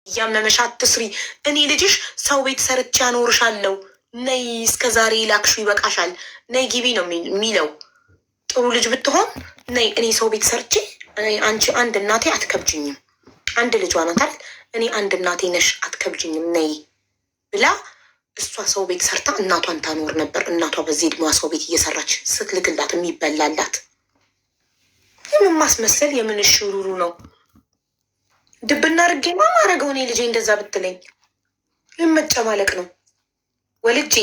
እያመመሽ አትስሪ። እኔ ልጅሽ ሰው ቤት ሰርቼ አኖርሻለሁ። ነይ እስከ ዛሬ ላክሹ ይበቃሻል። ነይ ግቢ ነው የሚለው። ጥሩ ልጅ ብትሆን ነይ እኔ ሰው ቤት ሰርቼ አንቺ አንድ እናቴ አትከብጅኝም። አንድ ልጇ ናት አይደል? እኔ አንድ እናቴ ነሽ አትከብጅኝም ነይ ብላ እሷ ሰው ቤት ሰርታ እናቷን ታኖር ነበር። እናቷ በዚህ እድሜዋ ሰው ቤት እየሰራች ስትልክላት የሚበላላት። የምን ማስመሰል የምን ሽሩሩ ነው? ድብና ርጌማ ማረገው እኔ ልጄ እንደዛ ብትለኝ መጨማለቅ ነው። ወልጄ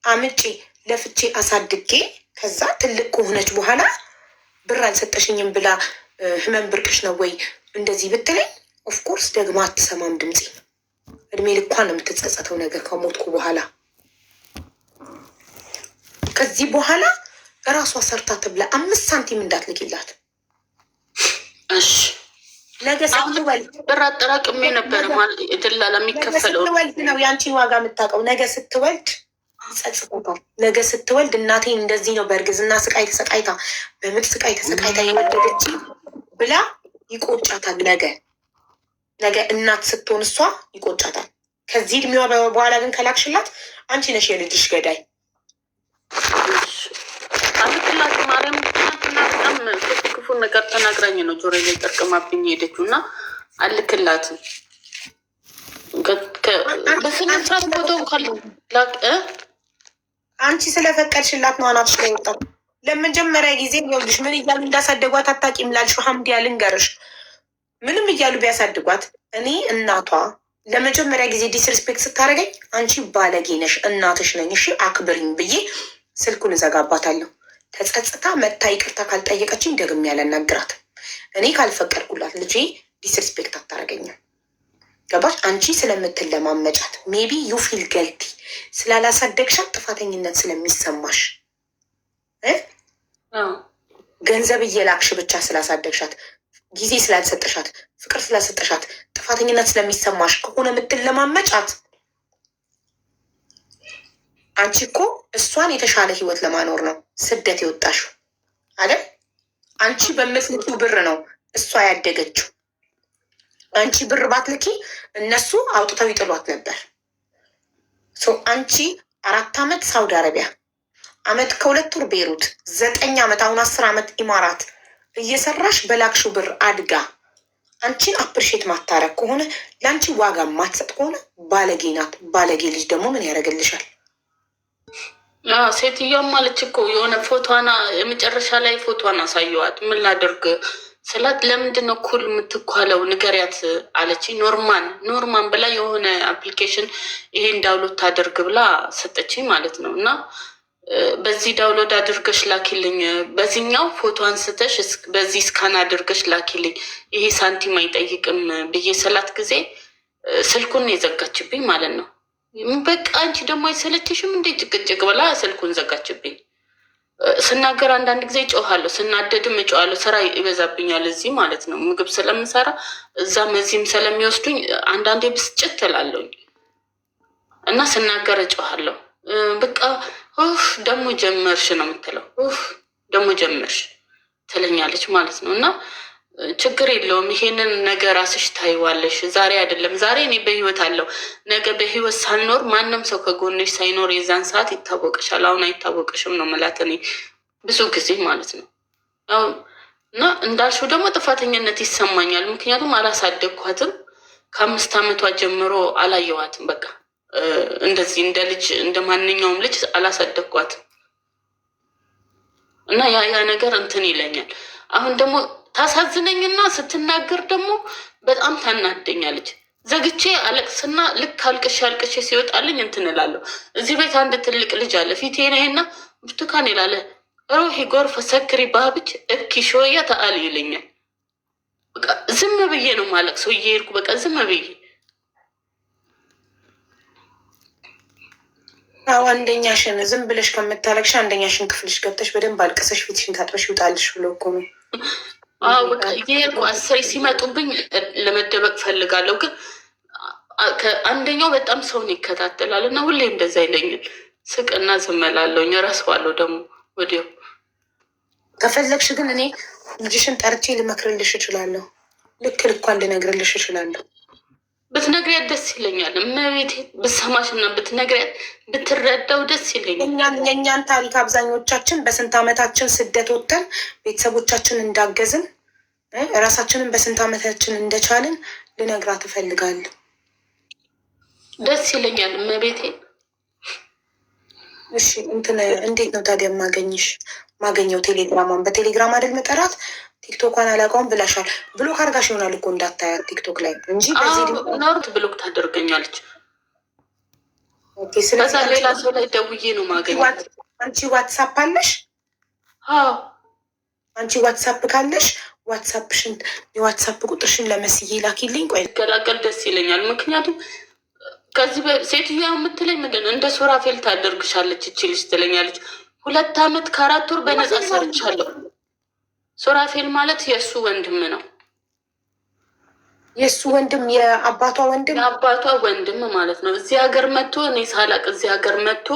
አምጬ ለፍቼ አሳድጌ ከዛ ትልቅ ከሆነች በኋላ ብር አልሰጠሽኝም ብላ ህመም ብርቅሽ ነው ወይ እንደዚህ ብትለኝ ኦፍኮርስ ደግማ አትሰማም ድምፄ። እድሜ ልኳን ነው የምትጸጸተው ነገር ከሞትኩ በኋላ። ከዚህ በኋላ እራሷ ሰርታ ትብላ። 5 ሳንቲም እንዳትልኪላት። እሺ ነገ ስትወልድ ብር አጠራቅሜ ነበር ደላላ የሚከፈለው ስትወልድ ነው የአንቺን ዋጋ የምታውቀው። ነገ ስትወልድ ይጸጽታታል። ነገ ስትወልድ እናቴ እንደዚህ ነው በእርግዝና ስቃይ ተሰቃይታ በምጥ ስቃይ ተሰቃይታ የወለደች ብላ ይቆጫታል። ነገ እናት ስትሆን እሷ ይቆጫታል። ከዚህ እድሜዋ በኋላ ግን ከላክሽላት አንቺ ነሽ የልጅሽ ገዳይ። አልክላት ማርያም ትናንትና በጣም ክፉ ነገር ተናግራኝ ነው ጆሮ ላይ ጠርቅማብኝ ሄደችው እና አልክላትም። በስነስርዓት ፎቶ ካለ አንቺ ስለፈቀድሽላት ነው አናትሽ ላይ ወጣ። ለመጀመሪያ ጊዜ ይኸውልሽ ምን እያሉ እንዳሳደጓት አታውቂም ላልሽው ሀምዲያ ልንገርሽ። ምንም እያሉ ቢያሳድጓት እኔ እናቷ ለመጀመሪያ ጊዜ ዲስሪስፔክት ስታደርገኝ አንቺ ባለጌ ነሽ እናትሽ ነኝ እሺ አክብሪኝ ብዬ ስልኩን እዘጋባታለሁ። ተጸጽታ መታ ይቅርታ ካልጠየቀችኝ ደግሜ ያላናግራት። እኔ ካልፈቀድኩላት ልጄ ዲስሪስፔክት አታደርገኝም። ገባሽ? አንቺ ስለምትለማመጫት ሜቢ ዩ ፊል ገልቲ ስላላሳደግሻት ጥፋተኝነት ስለሚሰማሽ ገንዘብ እየላክሽ ብቻ ስላሳደግሻት ጊዜ ስላልሰጠሻት ፍቅር ስላልሰጠሻት ጥፋተኝነት ስለሚሰማሽ ከሆነ የምትለማመጫት አንቺ እኮ እሷን የተሻለ ህይወት ለማኖር ነው ስደት የወጣሽው አይደል? አንቺ በምትልኪው ብር ነው እሷ ያደገችው። አንቺ ብር ባትልኪ እነሱ አውጥተው ይጥሏት ነበር። አንቺ 4 ዓመት ሳውዲ አረቢያ፣ 1 ዓመት ከ2 ወር ቤሩት፣ 9 ዓመት አሁን 10 ዓመት ኢማራት እየሰራሽ በላክሽው ብር አድጋ አንቺን አፕሪሼት ማታረግ ከሆነ ለአንቺ ዋጋ ማትሰጥ ከሆነ ባለጌ ናት። ባለጌ ልጅ ደግሞ ምን ያደርግልሻል? ሴትዮዋ ማለች እኮ የሆነ ፎቶና የመጨረሻ ላይ ፎቶን አሳየዋት። ምን ላደርግ ስላት ለምንድን ነው ኩል የምትኳለው ንገሪያት አለች። ኖርማን ብላ የሆነ አፕሊኬሽን ይሄን ዳውንሎድ ታደርግ ብላ ሰጠችኝ ማለት ነው። እና በዚህ ዳውንሎድ አድርገሽ ላኪልኝ፣ በዚህኛው ፎቶ አንስተሽ በዚህ ስካን አድርገሽ ላኪልኝ፣ ይሄ ሳንቲም አይጠይቅም ብዬ ስላት ጊዜ ስልኩን የዘጋችብኝ ማለት ነው። በቃ አንቺ ደግሞ አይሰለችሽም እንዴ ጭቅጭቅ ብላ ስልኩን ዘጋችብኝ። ስናገር አንዳንድ ጊዜ እጮሃለሁ፣ ስናደድም እጮሃለሁ። ስራ ይበዛብኛል እዚህ ማለት ነው። ምግብ ስለምሰራ እዛም እዚህም ስለሚወስዱኝ አንዳንዴ ብስጭት እላለሁኝ እና ስናገር እጮሃለሁ። በቃ ደግሞ ጀመርሽ ነው የምትለው። ደግሞ ጀመርሽ ትለኛለች ማለት ነው። እና ችግር የለውም ይሄንን ነገር ራስሽ ታይዋለሽ። ዛሬ አይደለም ዛሬ እኔ በህይወት አለው፣ ነገ በህይወት ሳልኖር ማንም ሰው ከጎንሽ ሳይኖር የዛን ሰዓት ይታወቅሻል። አሁን አይታወቅሽም ነው የምላት እኔ ብዙ ጊዜ ማለት ነው። እና እንዳልሽው ደግሞ ጥፋተኝነት ይሰማኛል። ምክንያቱም አላሳደግኳትም። ከ5 ዓመቷ ጀምሮ አላየዋትም። በቃ እንደዚህ እንደ ልጅ እንደ ማንኛውም ልጅ አላሳደግኳትም። እና ያ ነገር እንትን ይለኛል። አሁን ደግሞ ታሳዝነኝና ስትናገር ደግሞ በጣም ታናደኛለች። ዘግቼ አለቅስና ልክ አልቅሼ ሲወጣልኝ እንትን እላለሁ። እዚህ ቤት አንድ ትልቅ ልጅ አለ ፊቴ ነይና ብርቱካን ይላለ ሮሂ ጎርፈ ሰክሪ ባብች እኪ ሾያ ተአል ይለኛል። በቃ ዝም ብዬ ነው ማለቅሰው እየሄድኩ በቃ ዝም ብዬ። አንደኛሽን ዝም ብለሽ ከምታለቅሽ አንደኛሽን ክፍልሽ ገብተሽ በደንብ አልቅሰሽ ፊትሽን ታጥበሽ ይውጣልሽ ብሎ እኮ ነው። በቃ እየሄድኩ አስሬ ሲመጡብኝ ለመደበቅ ፈልጋለሁ። ግን አንደኛው በጣም ሰውን ይከታተላል እና ሁሌ እንደዛ ይለኛል። ስቅና ዝም እላለሁኝ። እረሳዋለሁ ደግሞ ወዲያው። ከፈለግሽ ግን እኔ ልጅሽን ጠርቼ ልመክርልሽ እችላለሁ። ልክ ልኳን ልነግርልሽ እችላለሁ። ብትነግሪያት ደስ ይለኛል። እመቤቴ ብሰማሽና ብትነግሪያት ብትረዳው ደስ ይለኛል። የእኛን ታሪክ አብዛኞቻችን በስንት ዓመታችን ስደት ወጥተን ቤተሰቦቻችን እንዳገዝን እራሳችንን በስንት ዓመታችን እንደቻልን ልነግራት እፈልጋለሁ። ደስ ይለኛል እመቤቴ። እሺ እንዴት ነው ታዲያ ማገኘው? ቴሌግራሟን በቴሌግራም አይደል መጠራት? ቲክቶኳን አላውቀውም ብላሻል። ብሎክ አድርጋሽ ይሆናል እኮ እንዳታያት ቲክቶክ ላይ እንጂ ኖርት ብሎክ ታደርገኛለች። ስለዛ ሌላ ሰው ላይ ደውዬ ነው ማገኘት። አንቺ ዋትሳፕ አለሽ? አንቺ ዋትሳፕ ካለሽ ዋትሳፕሽን የዋትሳፕ ቁጥርሽን ለመስዬ ላኪልኝ። ቆይ ገላገል ደስ ይለኛል። ምክንያቱም ከዚህ ሴትዮዋ የምትለኝ ምንድን ነው እንደ ሱራፌል ታደርግሻለች እቺ ልጅ ትለኛለች። 2 ዓመት ከ4 ወር በነፃ ሰርቻለሁ። ሱራፌል ማለት የእሱ ወንድም ነው። የእሱ ወንድም የአባቷ ወንድም የአባቷ ወንድም ማለት ነው። እዚህ ሀገር መጥቶ እኔ ሳላቅ እዚህ ሀገር መጥቶ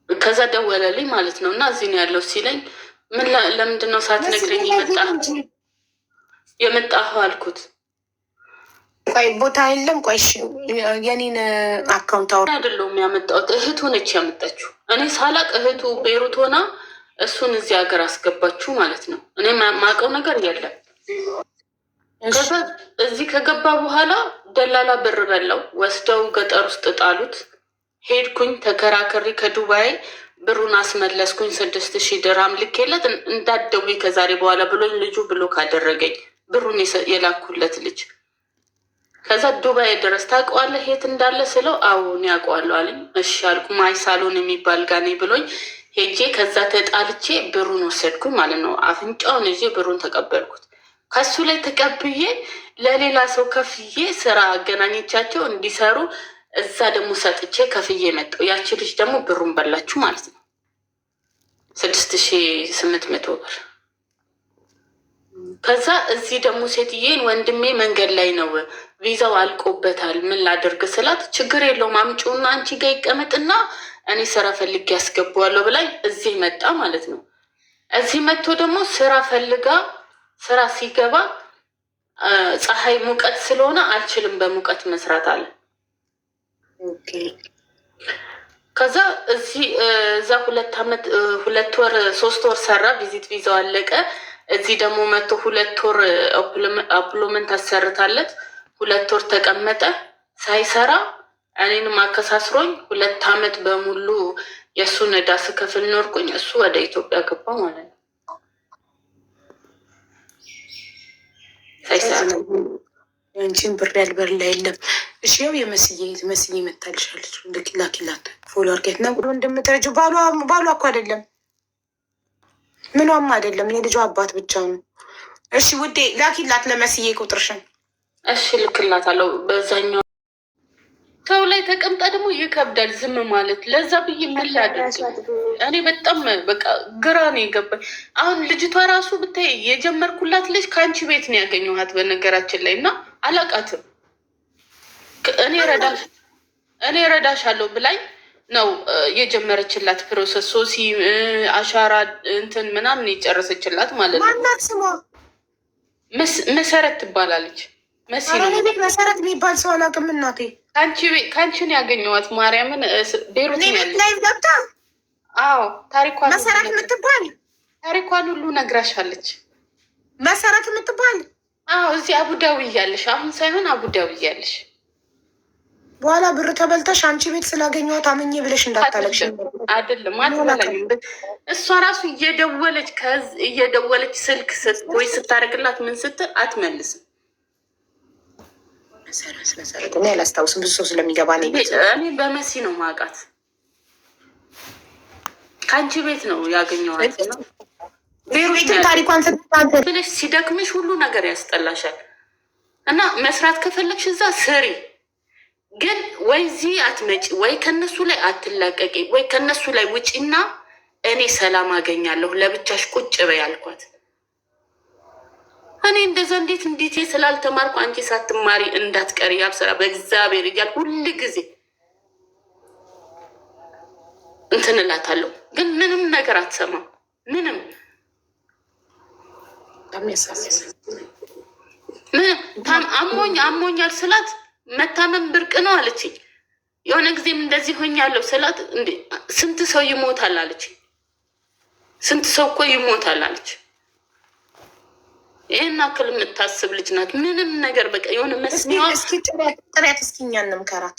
ከዛ ደወለልኝ ማለት ነው። እና እዚህ ነው ያለው ሲለኝ ለምንድን ነው ሳትነግረኝ የመጣኸው አልኩት። ቆይ ቦታ የለም። ቆይ የኔን አካውንት አይደለሁም ያመጣሁት፣ እህቱ ነች ያመጣችው። እኔ ሳላቅ እህቱ ቤሩት ሆና እሱን እዚህ ሀገር አስገባችሁ ማለት ነው። እኔ ማውቀው ነገር የለም። ከዛ እዚህ ከገባ በኋላ ደላላ ብር በላው፣ ወስደው ገጠር ውስጥ ጣሉት። ሄድኩኝ ተከራከሪ ከዱባይ ብሩን አስመለስኩኝ። 6,000 ድርሃም ልኬለት እንዳትደውይ ከዛሬ በኋላ ብሎኝ ልጁ ብሎክ አደረገኝ። ብሩን የላኩለት ልጅ ከዛ ዱባይ ድረስ ታውቀዋለህ የት እንዳለ ስለው አዎን ያውቀዋለሁ አለኝ። እሺ አልኩ። ማይ ሳሎን የሚባል ጋኔ ብሎኝ ሄጄ ከዛ ተጣልቼ ብሩን ወሰድኩኝ ማለት ነው። አፍንጫውን ይዤ ብሩን ተቀበልኩት። ከሱ ላይ ተቀብዬ ለሌላ ሰው ከፍዬ ስራ አገናኘቻቸው እንዲሰሩ እዛ ደግሞ ሰጥቼ ከፍዬ መጣሁ። ያቺ ልጅ ደግሞ ብሩን በላችሁ ማለት ነው። 6,800 ብር። ከዛ እዚህ ደግሞ ሴትዬን ወንድሜ መንገድ ላይ ነው ቪዛው አልቆበታል ምን ላደርግ ስላት ችግር የለውም አምጪውና አንቺ ጋር ይቀመጥና እኔ ስራ ፈልጌ ያስገባዋለሁ ብላኝ እዚህ መጣ ማለት ነው። እዚህ መጥቶ ደግሞ ስራ ፈልጋ ስራ ሲገባ ፀሐይ ሙቀት ስለሆነ አልችልም በሙቀት መስራት አለ። ከዛ እዚህ እዛ 2 ዓመት 2 ወር 3 ወር ሰራ። ቪዚት ቪዛው አለቀ። እዚህ ደግሞ መጥቶ 2 ወር አፕሎመንት አሰርታለት 2 ወር ተቀመጠ ሳይሰራ እኔንም አከሳስሮኝ 2 ዓመት በሙሉ የእሱን ዕዳ ስከፍል ኖርኩኝ። እሱ ወደ ኢትዮጵያ ገባ ማለት ነው ሳይሰራ። አንቺን ብር ያልበላ የለም። እሺ ያው የመስዬ መታልሻለች። ላኪላት ፎሎ አርጌት ነው እንደምትረጁ ባሏ እኮ አይደለም ምኗም አይደለም የልጇ አባት ብቻ ነው። እሺ ውዴ ላኪላት ለመስዬ ቁጥርሽን። እሺ ልክላታለሁ። በዛኛው ሰው ላይ ተቀምጣ ደግሞ ይከብዳል ዝም ማለት። ለዛ ብዬ ምን ላድርግ እኔ በጣም በቃ ግራ ነው የገባኝ። አሁን ልጅቷ ራሱ ብታይ የጀመርኩላት ልጅ ከአንቺ ቤት ነው ያገኘኋት በነገራችን ላይ እና አላቃትም። እኔ ረዳሻለሁ ብላኝ ነው የጀመረችላት ፕሮሰስ። ሶሲ አሻራ እንትን ምናምን የጨረሰችላት ማለት ነው። ማናት ስሟ? መሰረት ትባላለች። ቤት መሰረት የሚባል ሰው አላውቅም እናቴ። ከአንቺን ያገኘኋት ማርያምን ቤሩት ላይ ገብታ። አዎ ታሪኳን መሰረት የምትባል ታሪኳን ሁሉ ነግራሻለች። መሰረት የምትባል አዎ እዚህ አቡዳዊ እያለሽ አሁን ሳይሆን አቡዳዊ እያለሽ በኋላ ብር ተበልተሽ አንቺ ቤት ስላገኘኋት አመኜ ብለሽ እንዳታለቅሽ። አይደለም እሷ ራሱ እየደወለች ስልክ ወይ ስታደርግላት ምን ስትል አትመልስም። መሰረት እኔ አላስታውስም ብዙ ሰው ስለሚገባ እኔ በመሲ ነው ማውቃት። ከአንቺ ቤት ነው ያገኘኋት። ቤሩትን ታሪኳን ብለሽ ሲደክምሽ ሁሉ ነገር ያስጠላሻል እና መስራት ከፈለግሽ እዛ ስሪ። ግን ወይ እዚህ አትመጪ፣ ወይ ከነሱ ላይ አትላቀቂ፣ ወይ ከነሱ ላይ ውጪና እኔ ሰላም አገኛለሁ ለብቻሽ ቁጭ በይ አልኳት። እኔ እንደዛ እንዴት ስላልተማርኩ አንቺ ሳትማሪ እንዳትቀሪ ያብሰራ በእግዚአብሔር እያል ሁል ጊዜ እንትን እላታለሁ። ግን ምንም ነገር አትሰማም። ምንም አሞኛል ስላት መታመም ብርቅ ነው አለችኝ። የሆነ ጊዜም እንደዚህ ሆኛለሁ ስላት እንዴ ስንት ሰው ይሞታል አለች። ስንት ሰው እኮ ይሞታል አለች። ይህን አክል የምታስብ ልጅ ናት። ምንም ነገር በቃ የሆነ መስሚዋ ጥሪያት እስኪ እኛ እንምከራት።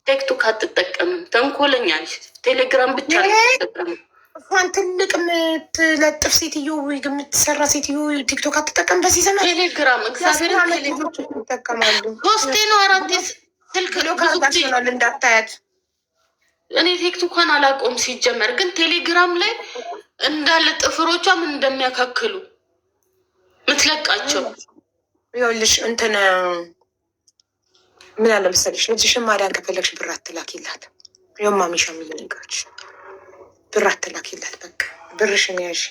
ቲክቶክ አትጠቀምም፣ ተንኮለኛ ነች። ቴሌግራም ብቻ አትጠቀምም። እንኳን ትልቅ የምትለጥፍ ሴትዮ የምትሰራ ሴትዮ ቲክቶክ አትጠቀም። በዚህ ዘመን ቴሌግራም እግዚአብሔር ይጠቀማሉ። ሶስቴ ነው አራቴ ስልክ ካርጋሽናል እንዳታያት። እኔ ቲክቶኳን አላውቀውም ሲጀመር፣ ግን ቴሌግራም ላይ እንዳለ ጥፍሮቿ ምን እንደሚያካክሉ ምትለቃቸው። ይኸውልሽ እንትን ምን አለ መሰለሽ፣ ልጅሽን ማዳን ከፈለግሽ ብር አትላኪላት። የማሚሻ የሚነገርች ብር አትላኪላት። በቃ ብርሽን ያዥ።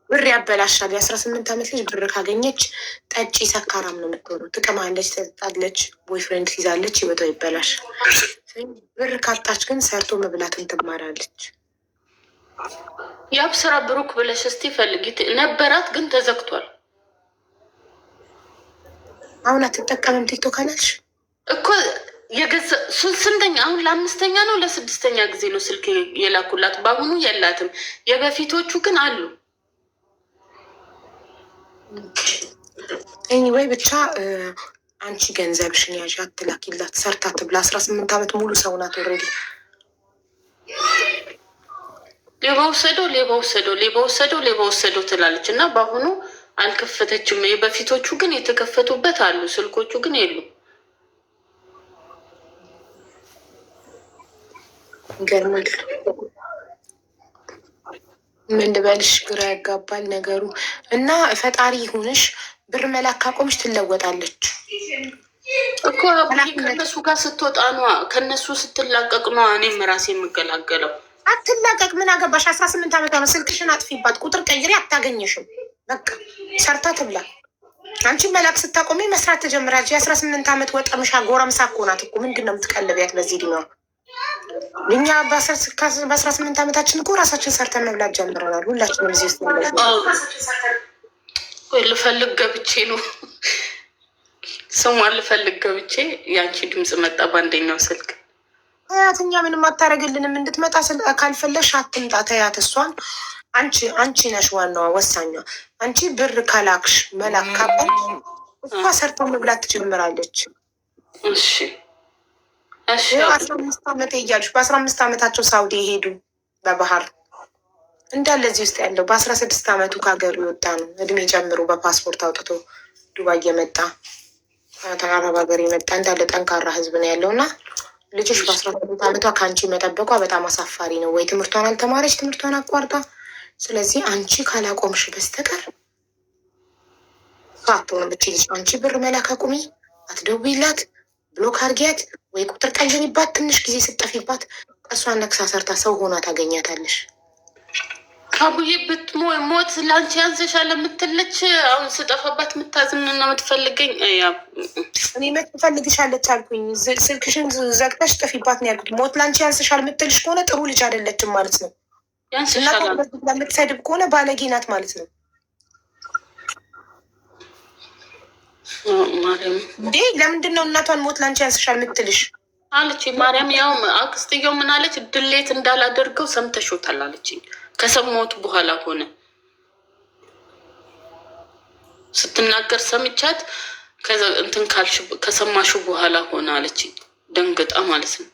ብር ያበላሻል። የ18 ዓመት ልጅ ብር ካገኘች ጠጪ ሰካራም ነው የምትሆነው። ትቀማለች፣ ትጠጣለች፣ ቦይፍሬንድ ትይዛለች፣ ህይወቷ ይበላሻል። ብር ካጣች ግን ሰርቶ መብላትን ትማራለች። የአብስራ ብሩክ ብለሽ እስቲ ፈልጊ ነበራት፣ ግን ተዘግቷል አሁን አትጠቀምም ቲክቶክ አላልሽ እኮ የገዛ ስንተኛ አሁን ለአምስተኛ ነው ለስድስተኛ ጊዜ ነው ስልክ የላኩላት። በአሁኑ የላትም። የበፊቶቹ ግን አሉ። ወይ ብቻ አንቺ ገንዘብሽን ያዥ፣ አትላኪላት። ሰርታ ትብላ። 18 ዓመት ሙሉ ሰው ናት። ኦልሬዲ ሌባ ወሰደው ትላለች እና በአሁኑ አልከፈተችም። የበፊቶቹ ግን የተከፈቱበት አሉ። ስልኮቹ ግን የሉ። ይገርማል። ምን ልበልሽ፣ ግራ ያጋባል ነገሩ እና ፈጣሪ ይሁንሽ። ብር መላክ ካቆምሽ ትለወጣለች እኮ ከነሱ ጋር ስትወጣ ነዋ፣ ከነሱ ስትላቀቅ ነዋ እኔም ራሴ የምገላገለው። አትላቀቅ። ምን አገባሽ? 18 ዓመቷ ነው። ስልክሽን አጥፊባት፣ ቁጥር ቀይሬ፣ አታገኘሽም። በቃ ሰርታ ትብላ። አንቺ መላክ ስታቆሚ መስራት ትጀምራለች። የ18 ዓመት ወጠምሻ ጎረምሳ እኮ ናት እኮ። ምንድን ነው የምትቀልቢያት በዚህ እድሜዋ? እኛ በ18 ዓመታችን እኮ ራሳችን ሰርተን መብላት ጀምረናል። ሁላችንም እዚህ ውስጥ ልፈልግ ገብቼ ነው ስሟን ልፈልግ ገብቼ የአንቺ ድምፅ መጣ በአንደኛው ስልክ። ተያት፣ እኛ ምንም አታደርግልንም። እንድትመጣ ካልፈለሽ አትምጣ። ተያት። እሷን አንቺ ነሽ ዋናዋ ወሳኛ። አንቺ ብር ካላክሽ መላክ ካቆም እሷ ሰርቶ መብላት ትጀምራለች። እሺ 15 ዓመት እያሉሽ በ15 ዓመታቸው ሳውዲ የሄዱ በባህር እንዳለ እዚህ ውስጥ ያለው በ16 ዓመቱ ከሀገሩ የወጣ ነው። እድሜ ጨምሮ በፓስፖርት አውጥቶ ዱባይ የመጣ አረብ ሀገር የመጣ እንዳለ ጠንካራ ህዝብ ነው ያለው እና ልጆች በ18 ዓመቷ ከአንቺ መጠበቋ በጣም አሳፋሪ ነው። ወይ ትምህርቷን አልተማረች፣ ትምህርቷን አቋርጣ። ስለዚህ አንቺ ካላቆምሽ በስተቀር ሳትሆን ብችልሽ አንቺ ብር መላክ አቁሚ። አትደውይላት፣ ብሎክ አድርጊያት፣ ወይ ቁጥር ቀይሪባት። ትንሽ ጊዜ ስጠፊባት እሷን ነክሳ ሰርታ ሰው ሆና ታገኛታለሽ። አቡዬ ብትሞት ለአንቺ ያንስሻል የምትለች አሁን ስጠፋባት የምታዝንና የምትፈልገኝ እኔ መች ትፈልግሻለች አልኩኝ። ስልክሽን ዘግተሽ ጥፊባት ነው ያልኩት። ሞት ለአንቺ ያንስሻል የምትልሽ ከሆነ ጥሩ ልጅ አይደለችም ማለት ነው። የምትሰድብ ከሆነ ባለጌ ናት ማለት ነው። እንዴ ለምንድን ነው እናቷን ሞት ለአንቺ ያንስሻል የምትልሽ አለች ማርያም። ያው አክስትየው ምን አለች? ድሌት እንዳላደርገው ሰምተሾታል አለችኝ። ከሰማሁት በኋላ ሆነ ስትናገር ሰምቻት እንትን ካልሽ ከሰማሹ በኋላ ሆነ አለችኝ። ደንግጣ ማለት ነው።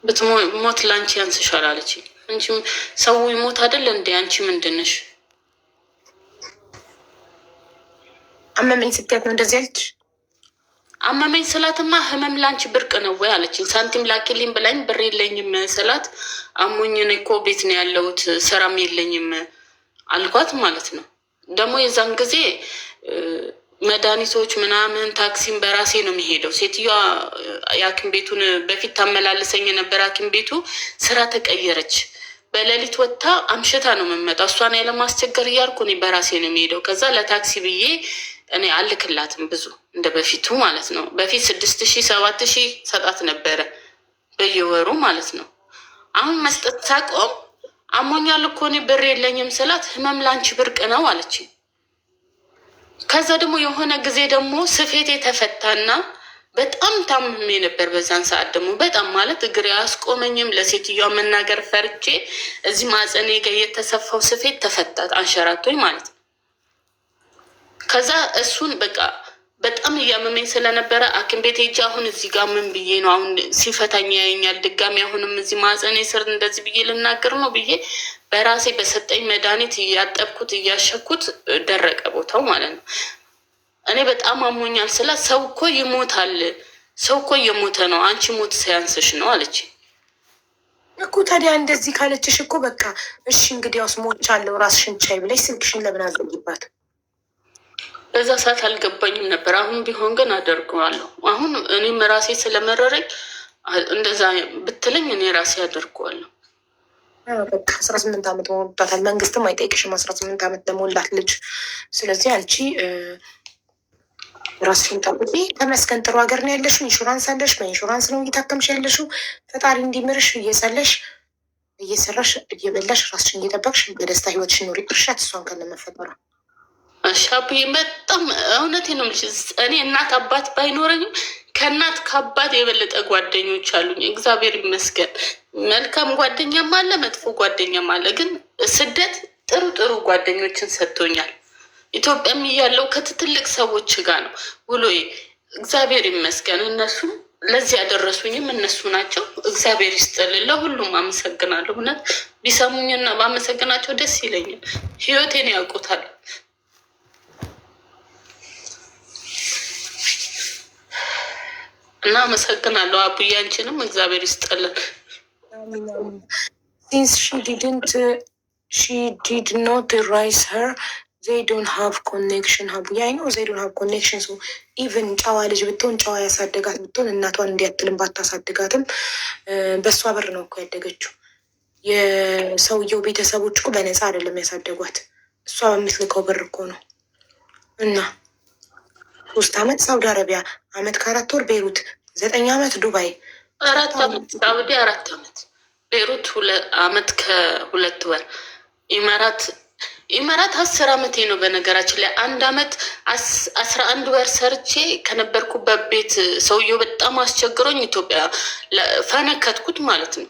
ብትሞት ለአንቺ ያንስሻል አለችኝ። አንቺ ሰው ይሞት አይደለ እንዴ? አንቺ ምንድንሽ? አመመኝ ስትያት ነው እንደዚህ ያለች? አመመኝ ስላትማ ህመም ላንቺ ብርቅ ነው ወይ አለችኝ። ሳንቲም ላኪልኝ ብላኝ ብር የለኝም ስላት አሞኝ እኔ እኮ ቤት ነው ያለሁት ስራም የለኝም አልኳት ማለት ነው። ደግሞ የዛን ጊዜ መድኃኒቶች ምናምን ታክሲም በራሴ ነው የሚሄደው። ሴትዮዋ የሐኪም ቤቱን በፊት ታመላለሰኝ የነበረ ሐኪም ቤቱ ስራ ተቀየረች። በሌሊት ወጥታ አምሽታ ነው የምመጣው። እሷን ያለማስቸገር እያልኩ እኔ በራሴ ነው የሚሄደው። ከዛ ለታክሲ ብዬ እኔ አልክላትም ብዙ እንደ በፊቱ ማለት ነው። በፊት 6,000 7,000 ሰጣት ነበረ በየወሩ ማለት ነው። አሁን መስጠት ሳቆም አሞኛል እኮ እኔ ብር የለኝም ስላት ህመም ላንቺ ብርቅ ነው አለች። ከዛ ደግሞ የሆነ ጊዜ ደግሞ ስፌቴ ተፈታና በጣም ታምሜ ነበር። በዛን ሰዓት ደግሞ በጣም ማለት እግሬ አያስቆመኝም። ለሴትዮዋ መናገር ፈርቼ እዚህ ማጸኔ ጋር የተሰፋው ስፌት ተፈታት አንሸራቶኝ ማለት ነው። ከዛ እሱን በቃ በጣም እያመመኝ ስለነበረ ሐኪም ቤት ሄጄ አሁን እዚህ ጋር ምን ብዬ ነው አሁን ሲፈታኝ ያየኛል ድጋሚ አሁንም እዚህ ማጸኔ ስር እንደዚህ ብዬ ልናገር ነው ብዬ በራሴ በሰጠኝ መድኃኒት እያጠብኩት እያሸኩት ደረቀ ቦታው ማለት ነው። እኔ በጣም አሞኛል ስላት ሰው እኮ ይሞታል፣ ሰው እኮ እየሞተ ነው፣ አንቺ ሞት ሳያንስሽ ነው አለች እኮ። ታዲያ እንደዚህ ካለችሽ እኮ በቃ እሺ እንግዲያውስ ሞቻለሁ ራስሽን ቻይ ብለሽ ስልክሽን ለምን አዘጊባት? በዛ ሰዓት አልገባኝም ነበር። አሁን ቢሆን ግን አደርገዋለሁ። አሁን እኔም ራሴ ስለመረረኝ እንደዛ ብትለኝ እኔ ራሴ አደርገዋለሁ። በቃ 18 ዓመት ሞልቷታል። መንግስትም አይጠይቅሽም 18 ዓመት ለሞላት ልጅ። ስለዚህ አንቺ ራስሽን ጠብቂ። ተመስገን ጥሩ ሀገር ነው ያለሽው። ኢንሹራንስ አለሽ። በኢንሹራንስ ነው እየታከምሽ ያለሽው። ፈጣሪ እንዲምርሽ እየጸለሽ እየሰራሽ እየበላሽ ራስሽን እየጠበቅሽ በደስታ ህይወትሽን ኑሪ። እርሻት እሷን ከነመፈጠሯ ሻብዬ በጣም እውነቴ ነው የምልሽ። እኔ እናት አባት ባይኖረኝም ከእናት ከአባት የበለጠ ጓደኞች አሉኝ። እግዚአብሔር ይመስገን። መልካም ጓደኛም አለ፣ መጥፎ ጓደኛም አለ። ግን ስደት ጥሩ ጥሩ ጓደኞችን ሰጥቶኛል። ኢትዮጵያም እያለው ከትልቅ ሰዎች ጋር ነው ውሎዬ። እግዚአብሔር ይመስገን። እነሱም ለዚህ ያደረሱኝም እነሱ ናቸው። እግዚአብሔር ይስጥልኝ። ለሁሉም አመሰግናለሁ። እውነት ቢሰሙኝና ባመሰግናቸው ደስ ይለኛል። ህይወቴን ያውቁታል። እና አመሰግናለሁ አቡዬ፣ አንቺንም እግዚአብሔር ይስጥልን። ሲንስ ሺ ዲድ ኖት ራይስ ሄር they don't have connection አቡዬ። አይ ኖ they don't have connection so even ጨዋ ልጅ ብትሆን ጨዋ ያሳደጋት ብትሆን እናቷን እንዲያትልም ባታሳድጋትም በእሷ በር ነው እኮ ያደገችው። የሰውየው ቤተሰቦች እኮ በነፃ አይደለም ያሳደጓት፣ እሷ በምትልከው ብር እኮ ነው። እና 3 ዓመት ሳውዲ አረቢያ፣ 1 ዓመት ከ4 ወር ቤይሩት፣ 9 ዓመት ዱባይ፣ 4 ዓመት ሳውዲ፣ 4 ዓመት ቤይሩት፣ 2 ዓመት ከ2 ወር ኢማራት 10 ዓመቴ ነው። በነገራችን ላይ 1 ዓመት 11 ወር ሰርቼ ከነበርኩበት ቤት ሰውየው በጣም አስቸግሮኝ ኢትዮጵያ ፈነከትኩት ማለት ነው።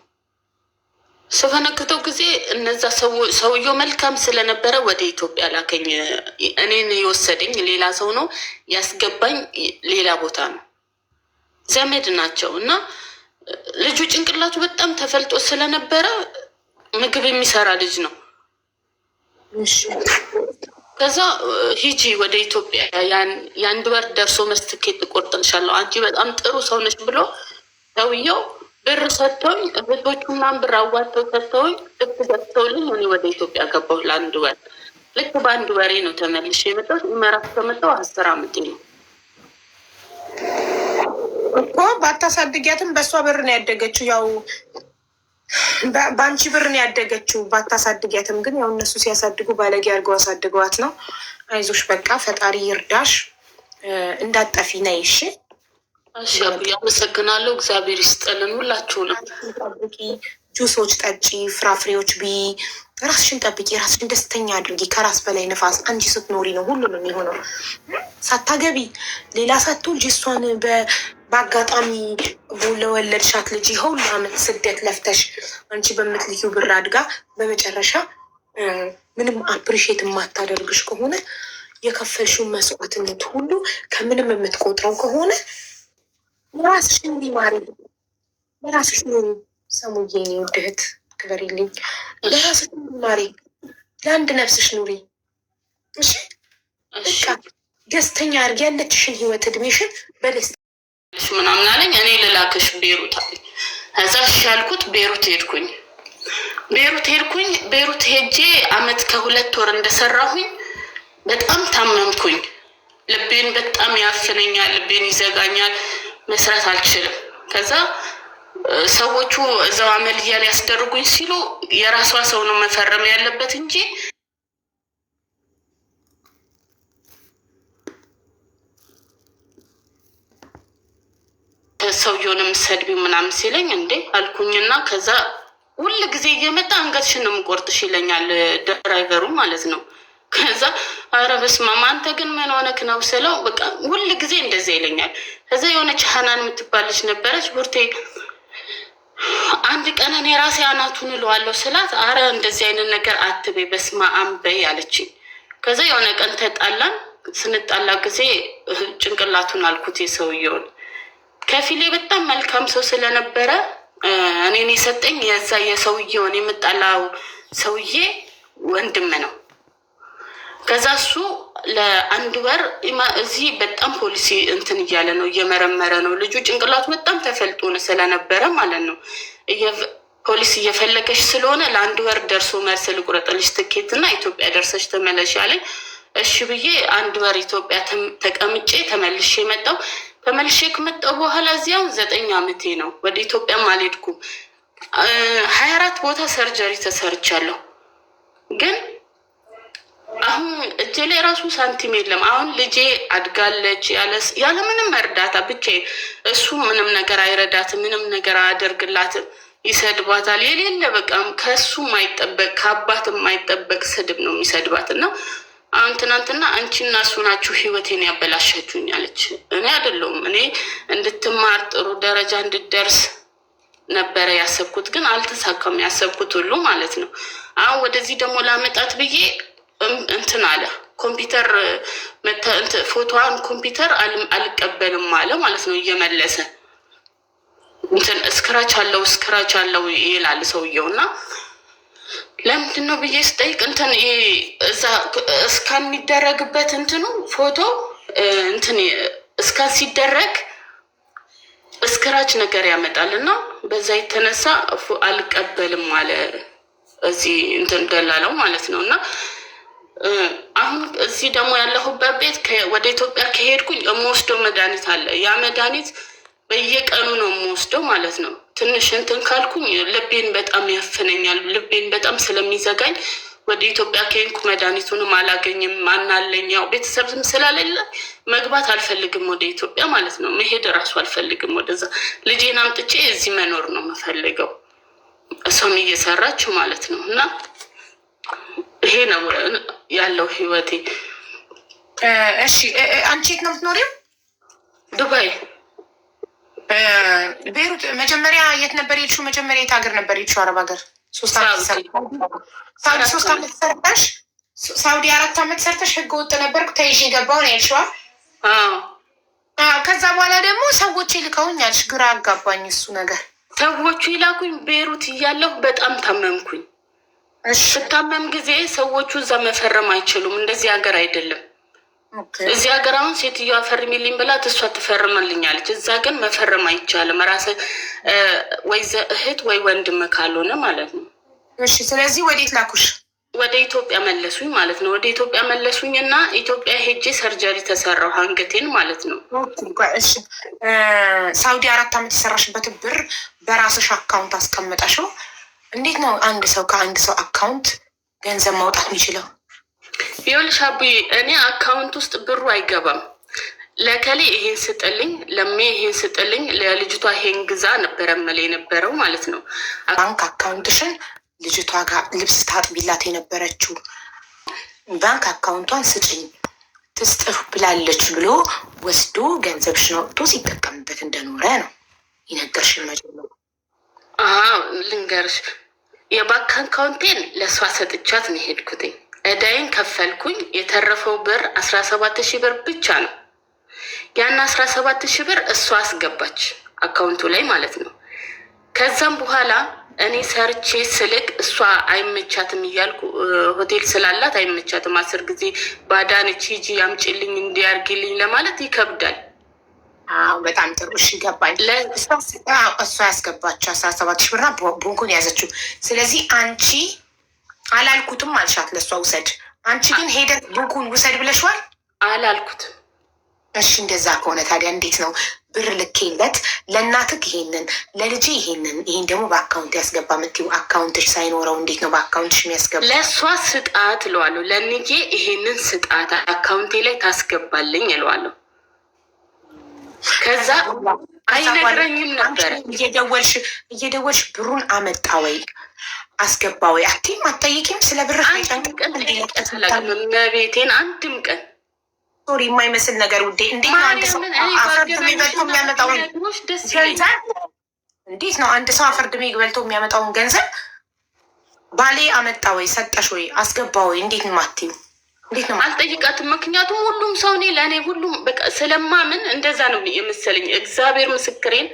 ስፈነክተው ጊዜ እነዛ ሰውየው መልካም ስለነበረ ወደ ኢትዮጵያ ላከኝ። እኔን የወሰደኝ ሌላ ሰው ነው፣ ያስገባኝ ሌላ ቦታ ነው። ዘመድ ናቸው እና ልጁ ጭንቅላቱ በጣም ተፈልጦ ስለነበረ ምግብ የሚሰራ ልጅ ነው። ከዛ ሂጂ ወደ ኢትዮጵያ የ1 ወር ደርሶ መልስ ትኬት እቆርጥልሻለሁ፣ አንቺ በጣም ጥሩ ሰው ነች ብሎ ሰውየው ብር ሰጥቶኝ እህቶቹ ምናምን ብር አዋጥተው ሰጥተውኝ ልክ ገዝተውልኝ እኔ ወደ ኢትዮጵያ ገባሁ ለ1 ወር። ልክ በ1 ወሬ ነው ተመልሼ የመጣሁት። ኢማራት ከመጣሁ 10 ዓመቴ ነው እኮ። ባታሳድጊያትም በእሷ ብር ነው ያደገችው። ያው በአንቺ ብር ነው ያደገችው። ባታሳድጊያትም ግን ያው እነሱ ሲያሳድጉ ባለጌ አድርገው አሳድገዋት ነው። አይዞሽ በቃ ፈጣሪ ይርዳሽ፣ እንዳጠፊ ነይ እሺ። እሺ አመሰግናለሁ። እግዚአብሔር ይስጥልን ሁላችሁንም። ጁሶች ጠጪ፣ ፍራፍሬዎች ቢ፣ ራስሽን ጠብቂ፣ ራስሽን ደስተኛ አድርጊ። ከራስ በላይ ነፋስ። አንቺ ስትኖሪ ነው ሁሉም የሚሆነው። ሳታገቢ ሌላ ሳትወልጂ እሷን በአጋጣሚ ለወለድሻት ልጅ ሁሉ ዓመት ስደት ለፍተሽ አንቺ በምትልዩ ብር አድጋ በመጨረሻ ምንም አፕሪሼት የማታደርግሽ ከሆነ የከፈልሽውን መስዋዕትነት ሁሉ ከምንም የምትቆጥረው ከሆነ ራስሽን ሊማሪ ለራስሽ ኑሪ። ሰሙዬ ውድህት ክበሪልኝ። ለራስሽ ሊማሪ ለአንድ ነፍስሽ ኑሪ እሺ። በቃ ደስተኛ አድርጊ ያለችሽን ህይወት እድሜሽን በደስታ ምናምን አለኝ። እኔ ልላክሽ ቤሩት አለኝ። ከዛ እሺ ያልኩት ቤሩት ሄድኩኝ። ቤሩት ሄጄ 1 ዓመት ከ2 ወር እንደሰራሁኝ በጣም ታመምኩኝ። ልቤን በጣም ያፍነኛል፣ ልቤን ይዘጋኛል፣ መስራት አልችልም። ከዛ ሰዎቹ እዛው አመልያ ሊያስደርጉኝ ሲሉ የራሷ ሰው ነው መፈረም ያለበት እንጂ ሰውየውንም ሰድቢ ምናምን ሲለኝ እንዴ አልኩኝና ከዛ ሁል ጊዜ እየመጣ አንገትሽን ነው የምቆርጥሽ ይለኛል ድራይቨሩ ማለት ነው። ከዛ ኧረ በስመ አብ አንተ ግን ምን ሆነክ ነው ስለው በቃ ሁል ጊዜ እንደዚያ ይለኛል። ከዛ የሆነች ሀናን የምትባለች ነበረች ቡርቴ አንድ ቀን እኔ ራሴ አናቱን እለዋለሁ ስላት አረ እንደዚህ አይነት ነገር አትበይ በስመ አብ በይ አለችኝ። ከዛ የሆነ ቀን ተጣላን። ስንጣላ ጊዜ ጭንቅላቱን አልኩት የሰውየውን። ከፊሌ በጣም መልካም ሰው ስለነበረ እኔን የሰጠኝ የዛ የሰውየውን የምጣላው ሰውዬ ወንድም ነው። ከዛ እሱ ለአንድ ወር እዚህ በጣም ፖሊሲ እንትን እያለ ነው እየመረመረ ነው። ልጁ ጭንቅላቱ በጣም ተፈልጦ ስለነበረ ማለት ነው ፖሊስ እየፈለገች ስለሆነ ለአንድ ወር ደርሶ መልስ ልቁረጥልሽ ትኬት እና ኢትዮጵያ ደርሰች ተመለሽ አለኝ። እሺ ብዬ አንድ ወር ኢትዮጵያ ተቀምጬ ተመልሼ መጣሁ። ተመልሼ ከመጣሁ በኋላ እዚያው 9 ዓመቴ ነው። ወደ ኢትዮጵያም አልሄድኩም። 24 ቦታ ሰርጀሪ ተሰርቻለሁ። ግን አሁን እጄ ላይ ራሱ ሳንቲም የለም። አሁን ልጄ አድጋለች ያለምንም እርዳታ ብቻ። እሱ ምንም ነገር አይረዳትም፣ ምንም ነገር አያደርግላትም። ይሰድባታል። የሌለ በቃም ከሱ ማይጠበቅ ከአባት የማይጠበቅ ስድብ ነው የሚሰድባት። እና አሁን ትናንትና አንቺ እና እሱ ናችሁ ህይወቴን ያበላሻችሁኝ አለች። እኔ አይደለሁም። እኔ እንድትማር ጥሩ ደረጃ እንድትደርስ ነበረ ያሰብኩት፣ ግን አልተሳካም ያሰብኩት ሁሉ ማለት ነው። አሁን ወደዚህ ደግሞ ላመጣት ብዬ እንትን አለ ኮምፒውተር ፎቶዋን ኮምፒውተር አልቀበልም አለ ማለት ነው። እየመለሰ እንትን እስክራች አለው ይላል ሰውየው። እና ለምንድን ነው ብዬ ስጠይቅ እንትን እዛ እስካን የሚደረግበት እንትኑ ፎቶ እንትን እስካን ሲደረግ እስክራች ነገር ያመጣል። እና በዛ የተነሳ አልቀበልም አለ እዚህ እንትን ደላለው ማለት ነው። እና አሁን እዚህ ደግሞ ያለሁበት ቤት ወደ ኢትዮጵያ ከሄድኩኝ የምወስደው መድኃኒት አለ። ያ መድኃኒት በየቀኑ ነው የምወስደው ማለት ነው። ትንሽ እንትን ካልኩኝ ልቤን በጣም ያፍነኛል። ልቤን በጣም ስለሚዘጋኝ ወደ ኢትዮጵያ ከሄድኩ መድኃኒቱንም አላገኝም። ማናለኝ ያው ቤተሰብም ስላሌለ መግባት አልፈልግም ወደ ኢትዮጵያ ማለት ነው። መሄድ እራሱ አልፈልግም ወደዛ። ልጄን አምጥቼ እዚህ መኖር ነው የምፈልገው፣ እሷም እየሰራች ማለት ነው። እና ይሄ ነው ያለው ህይወቴ። እሺ አንቺ የት ነው የምትኖሪው? ዱባይ። ቤሩት። መጀመሪያ የት ነበር የሄድሽው? መጀመሪያ የት ሀገር ነበር የሄድሽው? አረብ ሀገር። 3 ዓመት ሳውዲ 3 ዓመት ሰርተሽ፣ ሳውዲ 4 ዓመት ሰርተሽ ህገ ወጥ ነበርኩ ተይዤ ገባሁ ነው ያልሽዋ? ከዛ በኋላ ደግሞ ሰዎች ይልከውኝ አልሽ። ግራ አጋባኝ እሱ ነገር። ሰዎቹ ይላኩኝ። ቤሩት እያለሁ በጣም ታመምኩኝ። ስታመም ጊዜ ሰዎቹ እዛ መፈረም አይችሉም። እንደዚህ ሀገር አይደለም። እዚህ ሀገር አሁን ሴትዮዋ ፈርሚልኝ ብላት እሷ ትፈርምልኛለች። እዛ ግን መፈረም አይቻልም። ራስህ ወይ እህት ወይ ወንድም ካልሆነ ማለት ነው። እሺ፣ ስለዚህ ወዴት ላኩሽ? ወደ ኢትዮጵያ መለሱኝ ማለት ነው። ወደ ኢትዮጵያ መለሱኝ እና ኢትዮጵያ ሄጄ ሰርጀሪ ተሰራሁ አንገቴን ማለት ነው። እሺ፣ ሳውዲ 4 ዓመት የሰራሽበትን ብር በራስሽ አካውንት አስቀምጠሽው እንዴት ነው አንድ ሰው ከአንድ ሰው አካውንት ገንዘብ ማውጣት የሚችለው? ይኸውልሽ አቡዬ፣ እኔ አካውንት ውስጥ ብሩ አይገባም። ለከሌ ይሄን ስጥልኝ፣ ለሜ ይሄን ስጥልኝ፣ ለልጅቷ ይሄን ግዛ ነበረ መለ የነበረው ማለት ነው። ባንክ አካውንትሽን ልጅቷ ጋር ልብስ ታጥቢላት የነበረችው ባንክ አካውንቷን ስጭኝ ትስጥፍ ብላለች ብሎ ወስዶ ገንዘብሽን አውጥቶ ሲጠቀምበት እንደኖረ ነው ይነገርሽን። መጀመሪያ ልንገርሽ፣ የባንክ አካውንቴን ለእሷ ሰጥቻት ነው ሄድኩትኝ። እዳይን ከፈልኩኝ። የተረፈው ብር 17,000 ብር ብቻ ነው። ያን 17,000 ብር እሷ አስገባች አካውንቱ ላይ ማለት ነው። ከዛም በኋላ እኔ ሰርቼ ስልክ እሷ አይመቻትም እያልኩ ሆቴል ስላላት አይመቻትም። 10 ጊዜ ባዳነች ሂጂ አምጪልኝ እንዲያርግልኝ ለማለት ይከብዳል። በጣም ጥሩ። እሺ ገባኝ። እሷ ያስገባችው 17,000 ብርና ቦንኩን ያዘችው። ስለዚህ አንቺ አላልኩትም አልሻት ለእሷ ውሰድ። አንቺ ግን ሄደህ ቦንኩን ውሰድ ብለሽዋል? አላልኩትም። እሺ እንደዛ ከሆነ ታዲያ እንዴት ነው ብር ልኬለት ለእናትህ ይሄንን ለልጅ ይሄንን ደግሞ በአካውንት ያስገባ የምትይው? አካውንትሽ ሳይኖረው እንዴት ነው በአካውንትሽ የሚያስገባ? ለእሷ ስጣት እለዋለሁ። ለንጄ ይሄንን ስጣት አካውንቴ ላይ ታስገባልኝ እለዋለሁ። ከዛ አይነግረኝም ነበረ። እየደወልሽ ብሩን አመጣ ወይ አስገባ ወይ አትይም አትጠይቂም? ስለ ብር መቤቴን አንድም ቀን ሶሪ የማይመስል ነገር ውዴ። እንዴት ነው አንድ ሰው አፈር ድሜ በልቶ የሚያመጣውን ገንዘብ እንዴት ነው አንድ ሰው አፈር ድሜ በልቶ የሚያመጣውን ገንዘብ ባሌ አመጣ ወይ ሰጠሽ ወይ አስገባ ወይ እንዴት ነው ማትይው? እንዴት ነው አልጠይቃትም። ምክንያቱም ሁሉም ሰው እኔ ለእኔ ሁሉም በቃ ስለማምን እንደዛ ነው የመሰለኝ። እግዚአብሔር ምስክሬን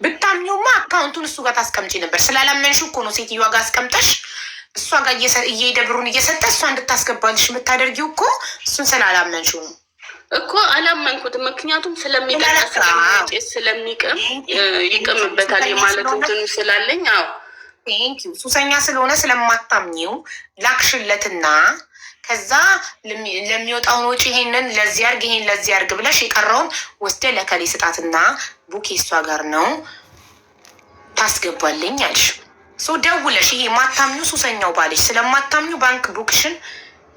ብታምኚውማ አካውንቱን እሱ ጋር ታስቀምጪ ነበር። ስላላመንሽው እኮ ነው ሴትዮዋ ጋር አስቀምጠሽ እሷ ጋር እየሄደ ብሩን እየሰጠ እሷ እንድታስገባልሽ የምታደርጊው እኮ እሱን ስላላመንሽው ነው እኮ። አላመንኩትም። ምክንያቱም ስለሚቀጣ ስለሚቅም ይቅምበታል የማለት እንትኑ ስላለኝ። አዎ ቴንኪው። ሱሰኛ ስለሆነ ስለማታምኚው ላክሽለትና ከዛ ለሚወጣውን ወጪ ይሄንን ለዚህ አርግ ይሄን ለዚህ አርግ ብለሽ የቀረውን ወስደ ለከሌ ስጣትና ቡኬ እሷ ጋር ነው ታስገባልኝ አልሽ። ደውለሽ ይሄ ማታምኙ ሱሰኛው ባልሽ ስለማታምኙ ባንክ ቡክሽን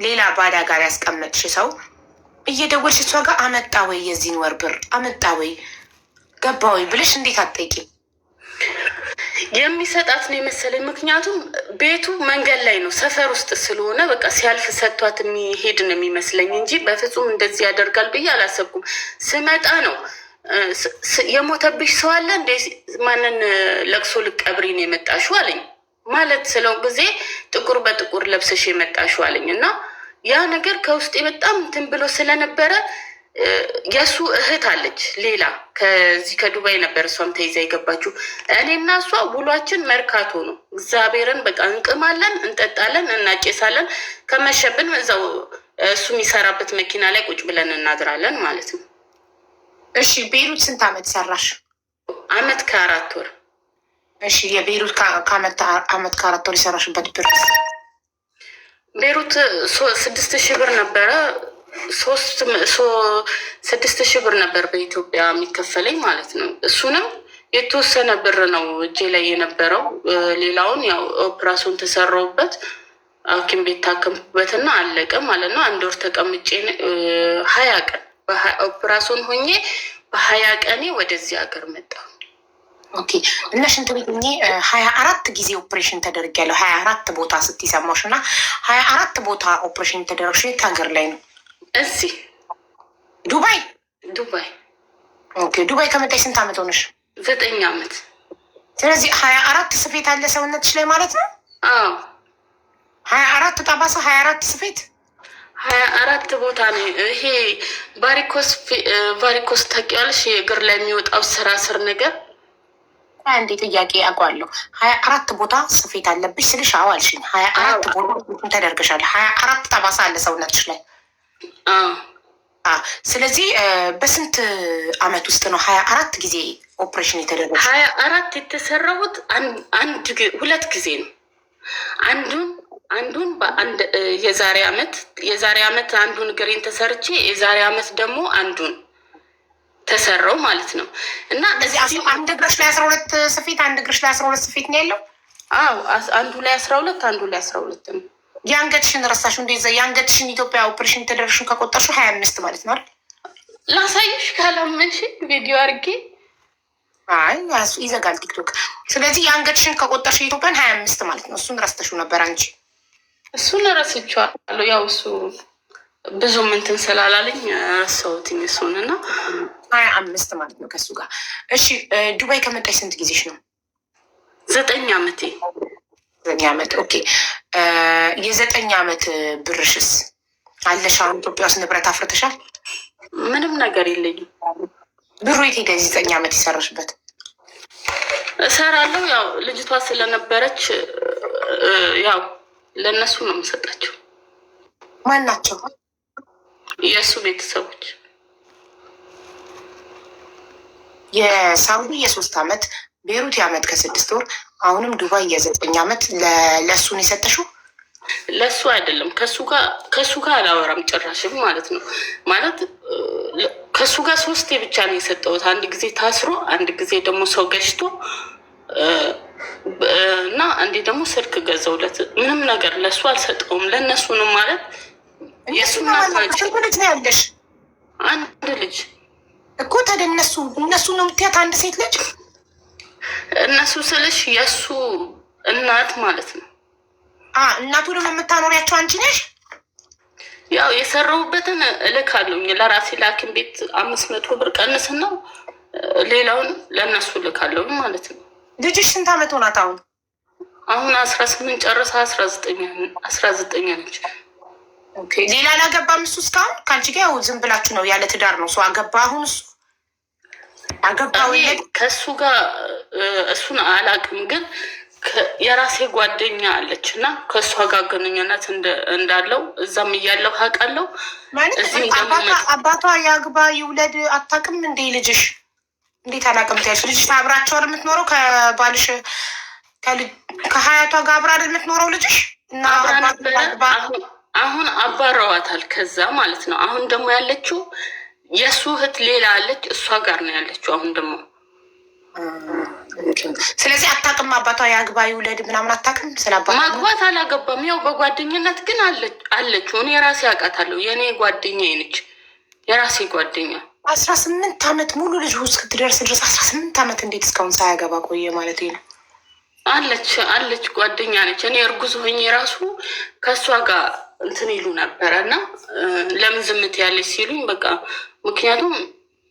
ሌላ ባዳ ጋር ያስቀመጥሽ ሰው እየደወልሽ እሷ ጋር አመጣ ወይ የዚህን ወር ብር አመጣ ወይ ገባ ወይ ብለሽ እንዴት አትጠይቂም? የሚሰጣት ነው የመሰለኝ። ምክንያቱም ቤቱ መንገድ ላይ ነው፣ ሰፈር ውስጥ ስለሆነ በቃ ሲያልፍ ሰጥቷት የሚሄድ ነው የሚመስለኝ እንጂ በፍጹም እንደዚህ ያደርጋል ብዬ አላሰብኩም። ስመጣ ነው የሞተብሽ ሰው አለ እንደ ማንን ለቅሶ ልቀብሪ ነው የመጣሽው አለኝ። ማለት ስለው ጊዜ ጥቁር በጥቁር ለብሰሽ የመጣሽው አለኝ። እና ያ ነገር ከውስጤ በጣም እንትን ብሎ ስለነበረ የእሱ እህት አለች ሌላ ከዚህ ከዱባይ ነበር እሷም ተይዛ የገባችው። እኔና እሷ ውሏችን መርካቶ ነው። እግዚአብሔርን በቃ እንቅማለን፣ እንጠጣለን፣ እናጨሳለን። ከመሸብን እዛው እሱ የሚሰራበት መኪና ላይ ቁጭ ብለን እናድራለን ማለት ነው። እሺ ቤይሩት ስንት አመት ሰራሽ? አመት ከ4 ወር። እሺ የቤይሩት አመት ከ4 ወር የሰራሽበት ብር? ቤይሩት 6,000 ብር ነበረ። 6,000 ብር ነበር በኢትዮጵያ የሚከፈለኝ ማለት ነው። እሱንም የተወሰነ ብር ነው እጄ ላይ የነበረው። ሌላውን ያው ኦፕራሲዮን ተሰራውበት ሐኪም ቤት ታከምኩበትና አለቀ ማለት ነው። 1 ወር ተቀምጬ 20 ቀን ኦፕራሲዮን ሆኜ በ20 ቀኔ ወደዚህ ሀገር መጣ። ኦኬ እና ሽንት ቤት ሆኜ 24 ጊዜ ኦፕሬሽን ተደርጊያለሁ። 24 ቦታ ስትሰማሽ እና 24 ቦታ ኦፕሬሽን ተደረግሽ የት ሀገር ላይ ነው? እዚህ ዱባይ። ዱባይ። ኦኬ ዱባይ ከመጣሽ ስንት አመት ሆነሽ? 9 አመት። ስለዚህ 24 ስፌት አለ ሰውነትሽ ላይ ማለት ነው? አዎ 24 ጠባሳ 24 ስፌት 24 ቦታ ነው። ይሄ ቫሪኮስ ታውቂዋለሽ? የእግር ላይ የሚወጣው ስር ነገር አንዴ ጥያቄ አውቃለሁ። 24 ቦታ ስፌት አለብሽ ስልሽ አዎ አልሽኝ። 24 ቦታ ተደርገሻል። 24 ጠባሳ አለ ሰውነትሽ ላይ። ስለዚህ በስንት አመት ውስጥ ነው 24 ጊዜ ኦፕሬሽን የተደረገ? 24 የተሰራሁት 2 ጊዜ ነው። አንዱን በአንድ የዛሬ አመት አንዱን ግሬን ተሰርቼ የዛሬ አመት ደግሞ አንዱን ተሰራው ማለት ነው። እና እዚህ አንድ እግርሽ ላይ 12 ስፌት አንድ እግርሽ ላይ 12 ስፌት ነው ያለው? አዎ አንዱ ላይ 12 አንዱ ላይ 12 ነው። የአንገትሽን ረሳሽው? እንደዛ የአንገትሽን ኢትዮጵያ ኦፕሬሽን ተደረግሽን ከቆጠርሽው 25 ማለት ነው አይደል? ላሳይሽ ካላመንሽ ቪዲዮ አድርጌ። አይ ይዘጋል ቲክቶክ። ስለዚህ የአንገትሽን ከቆጠርሽ ኢትዮጵያን 25 ማለት ነው። እሱን ረስተሽው ነበር አንቺ። እሱን ረስቼዋለሁ። ያው እሱ ብዙ ምንትን ስላላለኝ ረሳሁትኝ እሱን እና 25 ማለት ነው ከሱ ጋር። እሺ ዱባይ ከመጣሽ ስንት ጊዜሽ ነው? 9 አመቴ። 9 አመት። ኦኬ የ9 አመት ብርሽስ አለሽ? አሁን ኢትዮጵያ ውስጥ ንብረት አፍርተሻል? ምንም ነገር የለኝም። ብሩ የት ሄደ? 9 አመት ይሰራሽበት? እሰራለሁ። ያው ልጅቷ ስለነበረች ያው ለእነሱ ነው የምሰጣቸው። ማን ናቸው? የእሱ ቤተሰቦች። የሳውዲ የ3 አመት፣ ቤሩት የአመት ከ6 ወር፣ አሁንም ዱባይ የ9 አመት። ለእሱ ነው የሰጠሽው? ለእሱ አይደለም፣ ከእሱ ጋር አላወራም ጭራሽም ማለት ነው። ማለት ከእሱ ጋር 3 ብቻ ነው የሰጠሁት። አንድ ጊዜ ታስሮ፣ አንድ ጊዜ ደግሞ ሰው ገጭቶ እና አንዴ ደግሞ ስልክ ገዘውለት። ምንም ነገር ለእሱ አልሰጠውም። ለእነሱ ነው ማለት የእሱ ልጅ ነው ያለሽ? አንድ ልጅ እኮ። ታዲያ እነሱ ነው የምትያት? አንድ ሴት ልጅ? እነሱ ስልሽ የእሱ እናት ማለት ነው። እናቱንም የምታኖሪያቸው አንቺ ነሽ? ያው የሰራሁበትን እልካለሁኝ ለራሴ ለሐኪም ቤት 500 ብር ቀንስና ሌላውን ለእነሱ እልካለሁ ማለት ነው። ልጅሽ ስንት ዓመት ሆናት አሁን? አሁን 18 ጨርሳ 19 ነች። ሌላ አላገባም እሱ እስካሁን? ከአንቺ ጋር ያው ዝም ብላችሁ ነው ያለ ትዳር ነው። እሱ አገባ? አሁን እሱ አገባ ወይ? ከእሱ ጋር እሱን አላውቅም፣ ግን የራሴ ጓደኛ አለች እና ከእሷ ጋር ግንኙነት እንዳለው እዛም እያለው አውቃለሁ። አባቷ ያግባ ይውለድ አታውቅም እንዴ ልጅሽ? እንዴት አላውቅም ትያለሽ? ልጅሽ አብራቸው አይደል የምትኖረው? ከባልሽ ከሀያቷ ጋር አብራ አይደል የምትኖረው ልጅሽ? እና አሁን አባረዋታል ከዛ ማለት ነው። አሁን ደግሞ ያለችው የእሱ እህት ሌላ አለች፣ እሷ ጋር ነው ያለችው አሁን ደግሞ። ስለዚህ አታውቅም አባቷ ያግባ ይውለድ ምናምን አታውቅም። ስለ አባቷ ማግባት አላገባም። ያው በጓደኝነት ግን አለችው። እኔ የራሴ አውቃታለሁ። የእኔ ጓደኛዬ ነች፣ የራሴ ጓደኛ። 18 ዓመት ሙሉ ልጅ እስክትደርስ ድረስ 18 ዓመት እንዴት እስካሁን ሳያገባ ቆየ ማለት ነው? አለች ጓደኛ ነች። እኔ እርጉዝ ሆኜ ራሱ ከእሷ ጋር እንትን ይሉ ነበረ እና ለምን ዝምት ያለች ሲሉኝ በቃ ምክንያቱም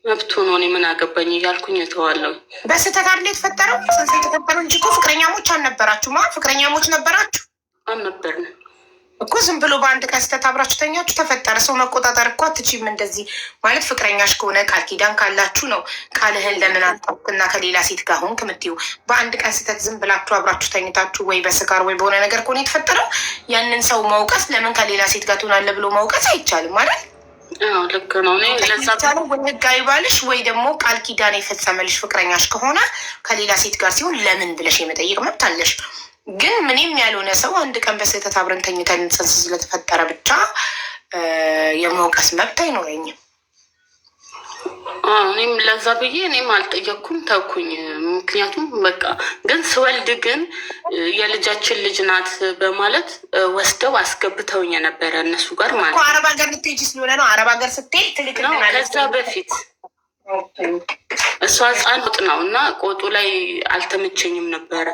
መብቱ ነው፣ እኔ ምን አገባኝ እያልኩኝ እተዋለሁ። በስህተት አይደል የተፈጠረው? ጽንስ የተፈጠረው እንጂ እኮ ፍቅረኛሞች አልነበራችሁ? ፍቅረኛሞች ነበራችሁ? አልነበርንም እኮ ዝም ብሎ በአንድ ቀን ስህተት አብራችሁ ተኛችሁ ተፈጠረ። ሰው መቆጣጠር እኮ አትችይም። እንደዚህ ማለት ፍቅረኛሽ ከሆነ ቃል ኪዳን ካላችሁ ነው ቃልህን ለምን አጣውክና ከሌላ ሴት ጋር ሆንክ የምትይው። በአንድ ቀን ስህተት ዝም ብላችሁ አብራችሁ ተኝታችሁ ወይ በስካር ወይ በሆነ ነገር ከሆነ የተፈጠረው ያንን ሰው መውቀስ ለምን ከሌላ ሴት ጋር ትሆናለህ ብሎ መውቀስ አይቻልም ማለት ልክ ነው። ወይ ህጋዊ ባልሽ ወይ ደግሞ ቃል ኪዳን የፈጸመልሽ ፍቅረኛሽ ከሆነ ከሌላ ሴት ጋር ሲሆን ለምን ብለሽ የመጠየቅ መብት አለሽ። ግን ምንም ያልሆነ ሰው አንድ ቀን በስህተት አብረን ተኝተን ጽንስ ስለተፈጠረ ብቻ የመውቀስ መብት አይኖረኝም። እኔም ለዛ ብዬ እኔም አልጠየቅኩም ተውኩኝ። ምክንያቱም በቃ ግን ስወልድ ግን የልጃችን ልጅ ናት በማለት ወስደው አስገብተውኝ የነበረ እነሱ ጋር ማለት ነው። አረብ ሀገር ልትሄጂ ስለሆነ ነው። አረብ ሀገር ስትሄድ ትልክልናለች። ከዛ በፊት እሷ ህፃን ወጥ ነው እና ቆጡ ላይ አልተመቸኝም ነበረ።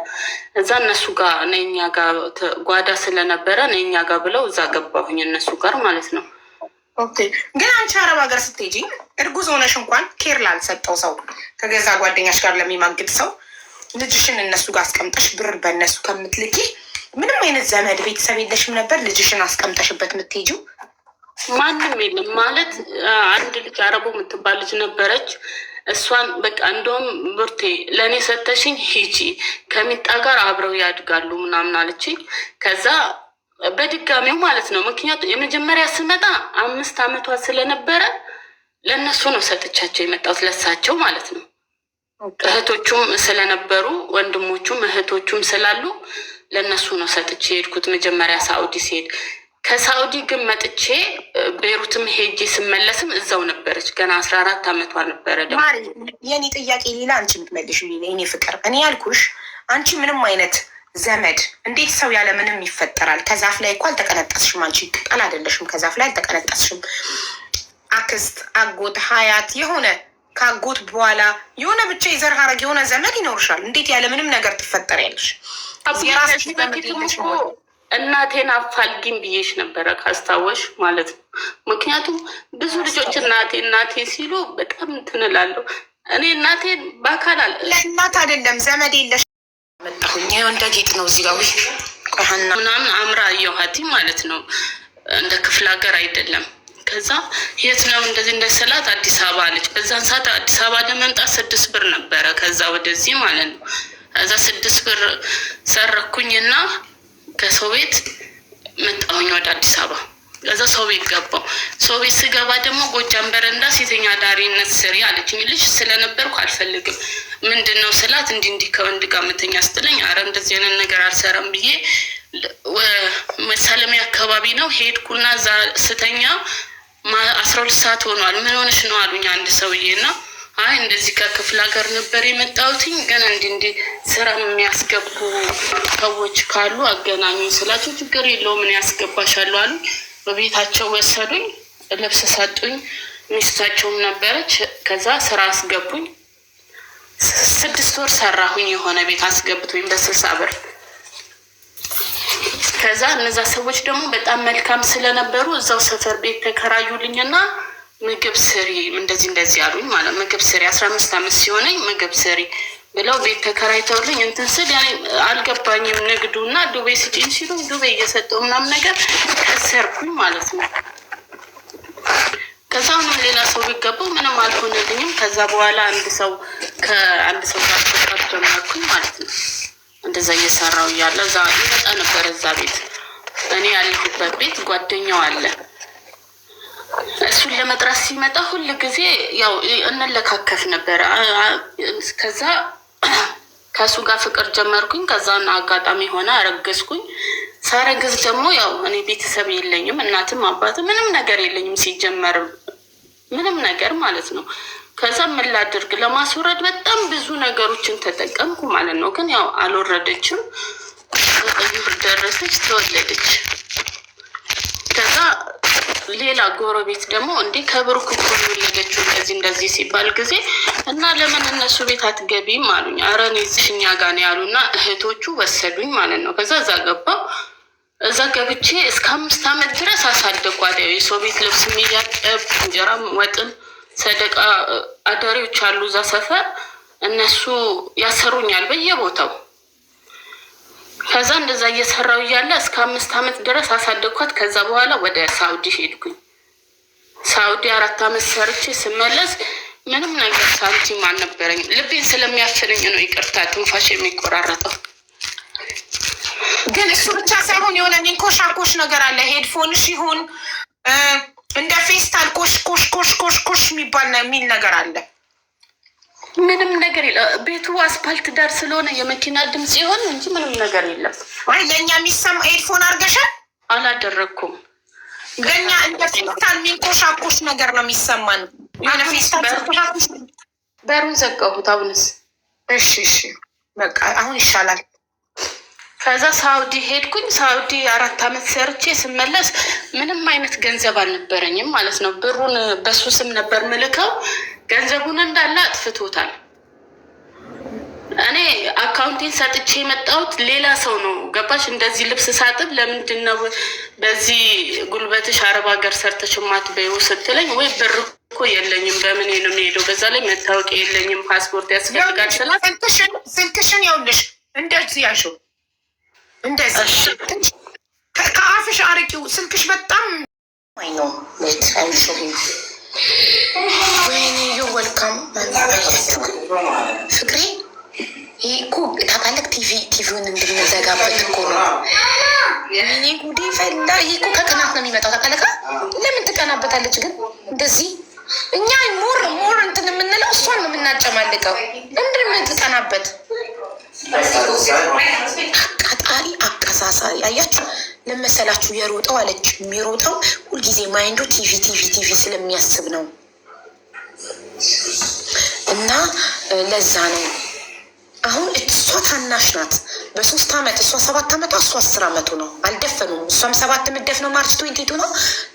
እዛ እነሱ ጋር ነኛ ጋር ጓዳ ስለነበረ ነኛ ጋር ብለው እዛ ገባሁኝ እነሱ ጋር ማለት ነው። ግን አንቺ አረብ ሀገር ስትሄጂ እርጉዝ ሆነሽ እንኳን ኬር ላልሰጠው ሰው ከገዛ ጓደኛሽ ጋር ለሚማግድ ሰው ልጅሽን እነሱ ጋር አስቀምጠሽ ብር በእነሱ ከምትልኪ ምንም አይነት ዘመድ ቤተሰብ የለሽም ነበር ልጅሽን አስቀምጠሽበት የምትሄጂው? ማንም የለም ማለት አንድ ልጅ አረቦ የምትባል ልጅ ነበረች። እሷን በቃ እንደውም ብርቴ ለእኔ ሰተሽኝ ሂጂ ከሚጣ ጋር አብረው ያድጋሉ ምናምን አለችኝ። ከዛ በድጋሚው ማለት ነው። ምክንያቱም የመጀመሪያ ስመጣ 5 ዓመቷ ስለነበረ ለእነሱ ነው ሰጥቻቸው የመጣሁት ለሳቸው ማለት ነው። እህቶቹም ስለነበሩ ወንድሞቹም እህቶቹም ስላሉ ለእነሱ ነው ሰጥቼ የሄድኩት መጀመሪያ ሳኡዲ ሲሄድ። ከሳኡዲ ግን መጥቼ ቤሩትም ሄጄ ስመለስም እዛው ነበረች። ገና 14 ዓመቷ ነበረ። ደግሞ የኔ ጥያቄ ሌላ አንቺ የምትመልሽ እኔ ፍቅር እኔ ያልኩሽ አንቺ ምንም አይነት ዘመድ እንዴት ሰው ያለ ምንም ይፈጠራል? ከዛፍ ላይ እኮ አልተቀነጠስሽም። አንቺ ቅጠል አይደለሽም። ከዛፍ ላይ አልተቀነጠስሽም። አክስት፣ አጎት፣ ሀያት የሆነ ከአጎት በኋላ የሆነ ብቻ የዘር ሀረግ የሆነ ዘመድ ይኖርሻል። እንዴት ያለ ምንም ነገር ትፈጠሪያለሽ? እናቴን አፋልጊም ብዬሽ ነበረ ካስታወሽ ማለት ነው። ምክንያቱም ብዙ ልጆች እናቴ ሲሉ በጣም እንትን እላለሁ። እኔ እናቴን በአካል ለእናት አይደለም ዘመድ የለሽ መጣሁኝ። ይኸው እንደ ጌጥ ነው እዚህ ጋር ቆሀና ምናምን አምራ እየውሀቲ ማለት ነው። እንደ ክፍለ ሀገር አይደለም። ከዛ የት ነው እንደዚህ እንደ ስላት አዲስ አበባ አለች። በዛን ሰዓት አዲስ አበባ ለመምጣት 6 ብር ነበረ። ከዛ ወደዚህ ማለት ነው። ከዛ 6 ብር ሰረኩኝና ከሰው ቤት መጣሁኝ ወደ አዲስ አበባ። ከዛ ሰው ቤት ገባው። ሰው ቤት ስገባ ደግሞ ጎጃም በረንዳ ሴተኛ ዳሪነት ስሪ አለችኝ። ልጅ ስለነበርኩ አልፈልግም። ምንድን ነው ስላት እንዲህ ከወንድ ጋር መተኛ ስትለኝ አረ እንደዚህ አይነት ነገር አልሰራም ብዬ መሳለሚያ አካባቢ ነው ሄድኩና እዛ ስተኛ 12 ሰዓት ሆኗል። ምን ሆነሽ ነው አሉኝ አንድ ሰውዬ እና አይ እንደዚህ ከክፍለ ሀገር ነበር የመጣሁትኝ ግን እንዲህ ስራ የሚያስገቡ ሰዎች ካሉ አገናኙኝ ስላቸው ችግር የለውም ምን ያስገባሻለሁ አሉኝ። በቤታቸው ወሰዱኝ፣ ልብስ ሰጡኝ። ሚስታቸውም ነበረች። ከዛ ስራ አስገቡኝ። 6 ወር ሰራሁኝ። የሆነ ቤት አስገብቶኝ በ60 ብር ከዛ እነዛ ሰዎች ደግሞ በጣም መልካም ስለነበሩ እዛው ሰፈር ቤት ተከራዩልኝና ምግብ ስሪ እንደዚህ አሉኝ ማለት ምግብ ስሪ 15 ዓመት ሲሆነኝ ምግብ ስሪ ብለው ቤት ተከራይተውልኝ እንትን ስል ያኔ አልገባኝም ንግዱና ዱቤ ስጪኝ ሲሉ ዱቤ እየሰጠው ምናምን ነገር ከሰርኩኝ ማለት ነው። ከዛ አሁንም ሌላ ሰው ቢገባው ምንም አልሆነልኝም። ከዛ በኋላ አንድ ሰው ጋር ተቀር ጀመርኩኝ ማለት ነው። እንደዛ እየሰራው እያለ እዛ ይመጣ ነበር እዛ ቤት እኔ ያለሁበት ቤት ጓደኛው አለ። እሱን ለመጥራት ሲመጣ ሁል ጊዜ ያው እንለካከፍ ነበር። ከዛ ከሱ ጋር ፍቅር ጀመርኩኝ። ከዛና አጋጣሚ ሆነ አረገዝኩኝ። ሳረግዝ ደግሞ ያው እኔ ቤተሰብ የለኝም፣ እናትም አባትም ምንም ነገር የለኝም ሲጀመር ምንም ነገር ማለት ነው። ከዛ ምን ላድርግ ለማስወረድ በጣም ብዙ ነገሮችን ተጠቀምኩ ማለት ነው። ግን ያው አልወረደችም። ደረሰች፣ ተወለደች። ከዛ ሌላ ጎረቤት ደግሞ እንዲህ ከብሩክ እኮ የወለደችው እንደዚህ ሲባል ጊዜ እና ለምን እነሱ ቤት አትገቢም አሉኝ። ኧረ እኔ እዚህ እኛ ጋር ነው ያሉና እህቶቹ ወሰዱኝ ማለት ነው። ከዛ እዛ ገባሁ። እዛ ገብቼ እስከ 5 ዓመት ድረስ አሳደጓት። የሰው ቤት ልብስ የሚያጠብ እንጀራም ወጥም ሰደቃ አዳሪዎች አሉ እዛ ሰፈር፣ እነሱ ያሰሩኛል በየቦታው። ከዛ እንደዛ እየሰራው እያለ እስከ 5 ዓመት ድረስ አሳደግኳት። ከዛ በኋላ ወደ ሳውዲ ሄድኩኝ። ሳውዲ 4 ዓመት ሰርቼ ስመለስ ምንም ነገር ሳንቲም አልነበረኝም። ልቤን ስለሚያፍነኝ ነው ይቅርታ ትንፋሽ የሚቆራረጠው። ግን እሱ ብቻ ሳይሆን የሆነ ሚንኮሻኮሽ ነገር አለ። ሄድፎንሽ ይሁን እንደ ፌስታል ኮሽ የሚል ነገር አለ። ምንም ነገር የለም። ቤቱ አስፓልት ዳር ስለሆነ የመኪና ድምጽ ይሆን እንጂ ምንም ነገር የለም። ወይ ለእኛ የሚሰማ ሄድፎን አድርገሻል? አላደረግኩም። ለእኛ እንደ ፌስታል ሚንኮሻኮሽ ነገር ነው የሚሰማን። በሩን ዘጋሁት። አሁንስ እሺ በቃ አሁን ይሻላል። ከዛ ሳውዲ ሄድኩኝ። ሳውዲ 4 ዓመት ሰርቼ ስመለስ ምንም አይነት ገንዘብ አልነበረኝም ማለት ነው። ብሩን በሱ ስም ነበር ምልከው፣ ገንዘቡን እንዳለ አጥፍቶታል። እኔ አካውንቴን ሰጥቼ የመጣሁት ሌላ ሰው ነው። ገባሽ? እንደዚህ ልብስ ሳጥብ ለምንድን ነው በዚህ ጉልበትሽ አረብ ሀገር ሰርተሽ ማትበይው ስትለኝ፣ ወይ ብር እኮ የለኝም በምን ነው የምሄደው፣ በዛ ላይ መታወቂያ የለኝም ፓስፖርት ያስፈልጋል ስላት፣ ስልክሽን ያውልሽ እንደዚህ ያልሽው እንደዚህ ከአፍሽ አርቂው። ስልክሽ በጣም ነው ወይኔ ወልካም ፍቅሬ። ይህ እኮ ታውቃለህ ቲቪውን እንድንዘጋበት እኮ ነው። እኔ ጉዴ ፈላ። ይህ እኮ ከቅናት ነው የሚመጣው። ታውቃለህ ለምን ትቀናበታለች ግን እንደዚህ? እኛ ሞር እንትን የምንለው እሷን ነው የምናጨማልቀው። ለምንድን ነው የምትቀናበት? አቃጣሪ አቀሳሳሪ። አያችሁ ለመሰላችሁ የሮጠው አለች። የሚሮጠው ሁልጊዜ ማይንዱ ቲቪ ስለሚያስብ ነው። እና ለዛ ነው አሁን እሷ ታናሽ ናት በ3 ዓመት፣ እሷ 7 ዓመቷ፣ እሷ 10 ዓመቱ ነው። አልደፈኑም። እሷም 7 የምትደፍነው ማርች 22 ነው።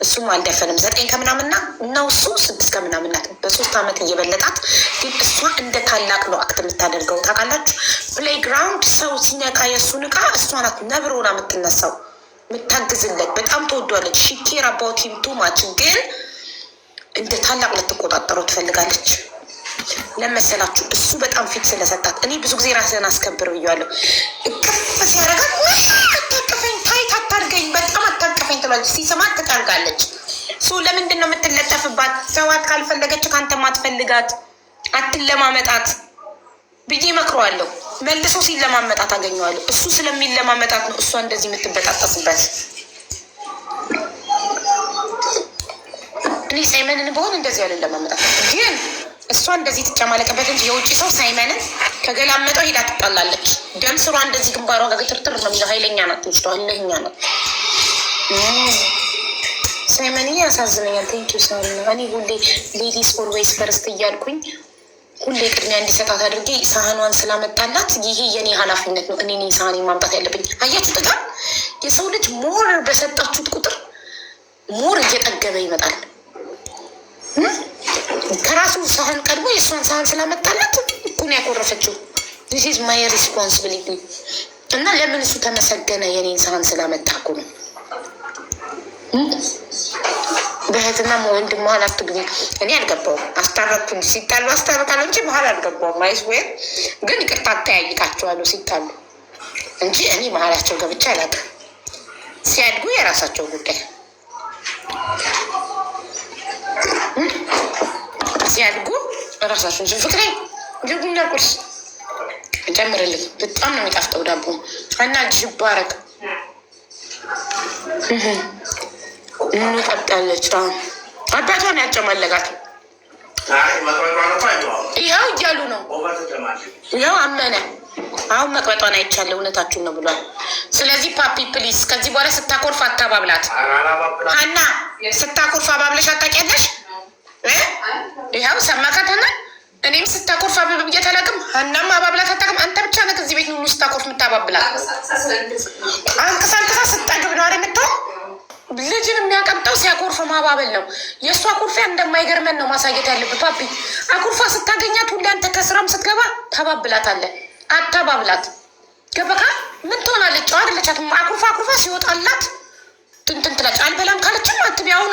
እሱም አልደፈንም 9 ከምናምንና ነው እሱ 6 ከምናምን ናት። በ3 ዓመት እየበለጣት ግን እሷ እንደ ታላቅ ነው አክት የምታደርገው። ታውቃላችሁ ፕሌይግራውንድ ሰው ሲነካ የእሱን እቃ እሷ ናት ነብር ሆና የምትነሳው የምታግዝለት። በጣም ተወዷለች። ሺኬር አባውት ሂም ቱ ማች። ግን እንደ ታላቅ ልትቆጣጠረው ትፈልጋለች። ለመሰላችሁ እሱ በጣም ፊት ስለሰጣት። እኔ ብዙ ጊዜ ራስን አስከብር ብያለሁ። እቅፍ ሲያደርጋት አታቅፈኝ፣ ታይት አታርገኝ፣ በጣም አታቅፈኝ ትላለች። ሲሰማት ትጠርጋለች። ለምንድን ነው የምትለጠፍባት? ሰዋት ካልፈለገች ከአንተ ማትፈልጋት አትለማመጣት ብዬ መክረዋለሁ። መልሶ ሲለማመጣት አገኘዋለሁ። እሱ ስለሚለማመጣት ነው እሷ እንደዚህ የምትበጣጠስበት። እኔ ሳይመንን በሆን እንደዚህ ያለ ለማመጣት ግን እሷ እንደዚህ ትጨማለቅበት እንጂ የውጭ ሰው ሳይመንን ከገላመጠው ሄዳ ትጣላለች። ደም ስሯ እንደዚህ ግንባሯ ጋር ትርትር ነው የሚለው። ኃይለኛ ናት፣ ውስጧ ኃይለኛ ናት። ሳይመን ያሳዝነኛል። ቴንኪ ሳ እኔ ሁሌ ሌዲስ ኦልዌይስ ፈርስት እያልኩኝ ሁሌ ቅድሚያ እንዲሰጣት አድርጌ ሳህኗን ስላመጣላት ይሄ የኔ ኃላፊነት ነው። እኔ ሳህኔ ማምጣት ያለብኝ። አያችሁ ጥጋ የሰው ልጅ ሞር በሰጣችሁት ቁጥር ሞር እየጠገበ ይመጣል። ከራሱ ሳህን ቀድሞ የእሷን ሳህን ስላመጣላት እኮ ነው ያኮረፈችው። ዚስ ኢዝ ማይ ሪስፖንሲቢሊቲ። እና ለምን እሱ ተመሰገነ? የኔን ሳህን ስላመጣኩ ነው። በእህትና ወንድም መሀል አትግቢ። እኔ አልገባውም። አስታረኩኝ። ሲጣሉ አስታርቃለሁ እንጂ መሀል አልገባውም። አይስ ወይ ግን ይቅርታ አተያይቃቸዋለሁ ሲጣሉ እንጂ እኔ መሀላቸው ገብቼ አላውቅም። ሲያድጉ የራሳቸው ጉዳይ፣ ሲያድጉ ራሳቸው እንጂ ፍቅሬ ጀጉና ቁርስ ጨምርልኝ። በጣም ነው የሚጣፍጠው ዳቦ እና ጅባረግ እንጠጣለች። አባቷን ያጨማለጋት ይኸው እያሉ ነው። ይኸው አመነ። አሁን መቅበጧን አይቻለ እውነታችሁን ነው ብሏል። ስለዚህ ፓፒ ፕሊዝ ከዚህ በኋላ ስታኮርፍ አታባብላት። ሀና ስታኮርፍ አባብለሽ አታውቂያለሽ? ይኸው ሰማካተና እኔም ስታኮርፍ አባብ እየተላቅም ሀናም አባብላት አታውቅም። አንተ ብቻ ነህ ከዚህ ቤት ሁሉ ስታኮርፍ የምታባብላት። አንቅሳ አንቅሳ ስጠግብ ነው አይደል የምትሆን። ልጅን የሚያቀምጠው ሲያኮርፍ ማባበል ነው። የእሷ ኩርፊያ እንደማይገርመን ነው ማሳየት ያለብህ። ፓፒ አኩርፋ ስታገኛት ሁሌ አንተ ከስራም ስትገባ ታባብላታለህ። አታባብላት። ገበካ ምን ትሆናለች? ጨዋ አይደለቻት። አኩርፋ አኩርፋ ሲወጣላት ትንትን ትላለች። አልበላም ካለችም አትቢ። አሁን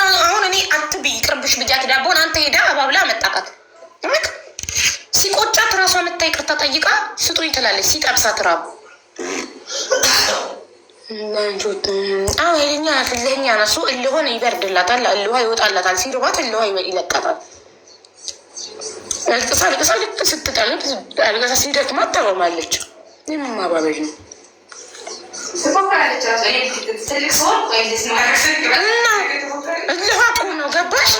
እኔ አትቢ ይቅርብሽ ብያት ዳቦን አንተ ሄዳ አባብላ መጣቃት። ሲቆጫት ራሷ መታ ይቅርታ ጠይቃ ስጡኝ ትላለች። ሲጠብሳት ራቡ ሄደኛ ፍለኛ ነሱ እልሆን ይበርድላታል። እልዋ ይወጣላታል። ሲርባት እልዋ ይለቃታል። አልቅሳ አልቅሳ ልክ ስትጠልቅ አልቅሳ ሲደክማት ታቆማለች። የምን ማባበል ነው? እና እልዋ ቁም ነው። ገባሽ?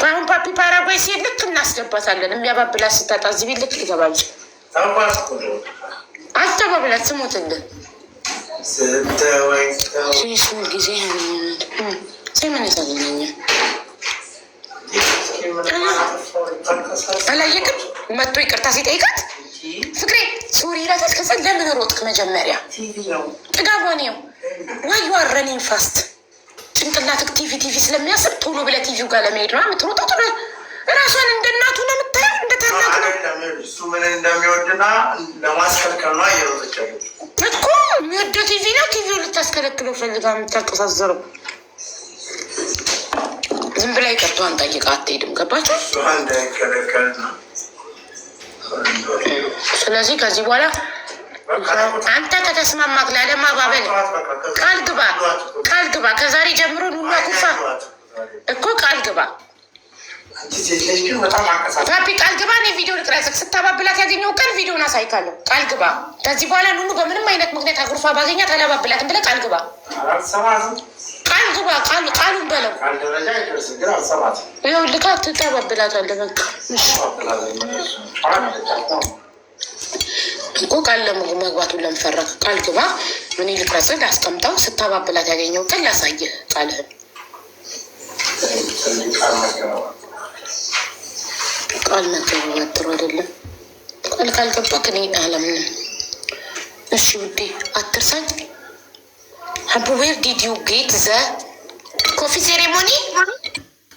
አሁን ፓፒ ፓራጓይ ሲሄድ ልክ እናስገባታለን። የሚያባብላት ስታጣ እዚህ ቤት ልክ ትገባለች። አስተባብላት ስሞትልን ጊዜ ምን ያሳገኘኛል? አላየቅም መጥቶ ይቅርታ ሲጠይቃት ፍቅሬ ሶሪ ላታት። ከዛ ለምን ሮጥክ? መጀመሪያ ጥጋቧኔው ዋዩ አረኒን ፋስት ጭንቅላትክ ቲቪ ስለሚያስብ ቶሎ ብለህ ቲቪው ጋር ለመሄድ ነው የምትሮጠው። ጥሩ ራሷን እንደ እናቱ ነው የምታየው፣ እንደ ታላቅ ነው እሱ ምን እንደሚወድና ለማስከልከል ነው እየሮጠች እኮ የሚወደው ቲቪ ነው። ቲቪው ልታስከለክለው ፈልጋ የምታቀሳዘረው ዝም ብላ ይቅርቷን ጠይቃ አትሄድም። ገባችሁ? እንዳይከለከል ነው። ስለዚህ ከዚህ በኋላ አንተ ከተስማማክ ላለማባበል ቃል ግባ። ከዛሬ ጀምሮ ኑና ኩፋ እኮ ቃል ግባ። ፓፒ ቃል ግባ። እኔ ቪዲዮ ልቅረጽክ። ስታባብላት ያገኘው ቀን ቪዲዮን አሳይካለሁ። ቃል ግባ። ከዚህ በኋላ ኑኑ በምንም አይነት ምክንያት አጉርፋ ባገኛት አላባብላትም ብለህ ቃል ግባ። ቃል ግባ። ቃሉን በለው። ይኸው ልካ ትታባብላታለህ። በቃ እኮ ቃል ለመግባቱን ለምፈረክ ቃል ግባ። እኔ ልቅረጽህ ላስቀምጠው። ስታባብላት ያገኘው ቀን ላሳየህ ቃልህን። ቃል መገባባት ጥሩ አይደለም። ቃል ካልገባክ እኔ አላምንም። እሺ ውዴ አትርሳኝ። ሀቡ ዌር ዲድ ዩ ጌት ዘ ኮፊ ሴሬሞኒ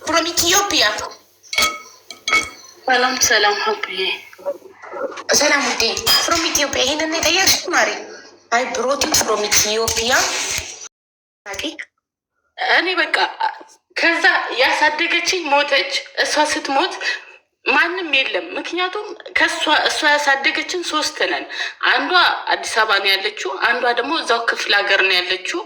ፍሮም ኢትዮጵያ? ሰላም ሀቡዬ። ሰላም ውዴ። ፍሮም ኢትዮጵያ። ይሄንን የጠየቅሽ ማሪ? አይ ብሮቲት ፍሮም ኢትዮጵያ። እኔ በቃ ከዛ ያሳደገችኝ ሞተች። እሷ ስትሞት ማንም የለም። ምክንያቱም እሷ ያሳደገችን 3 ነን። አንዷ አዲስ አበባ ነው ያለችው፣ አንዷ ደግሞ እዛው ክፍለ ሀገር ነው ያለችው።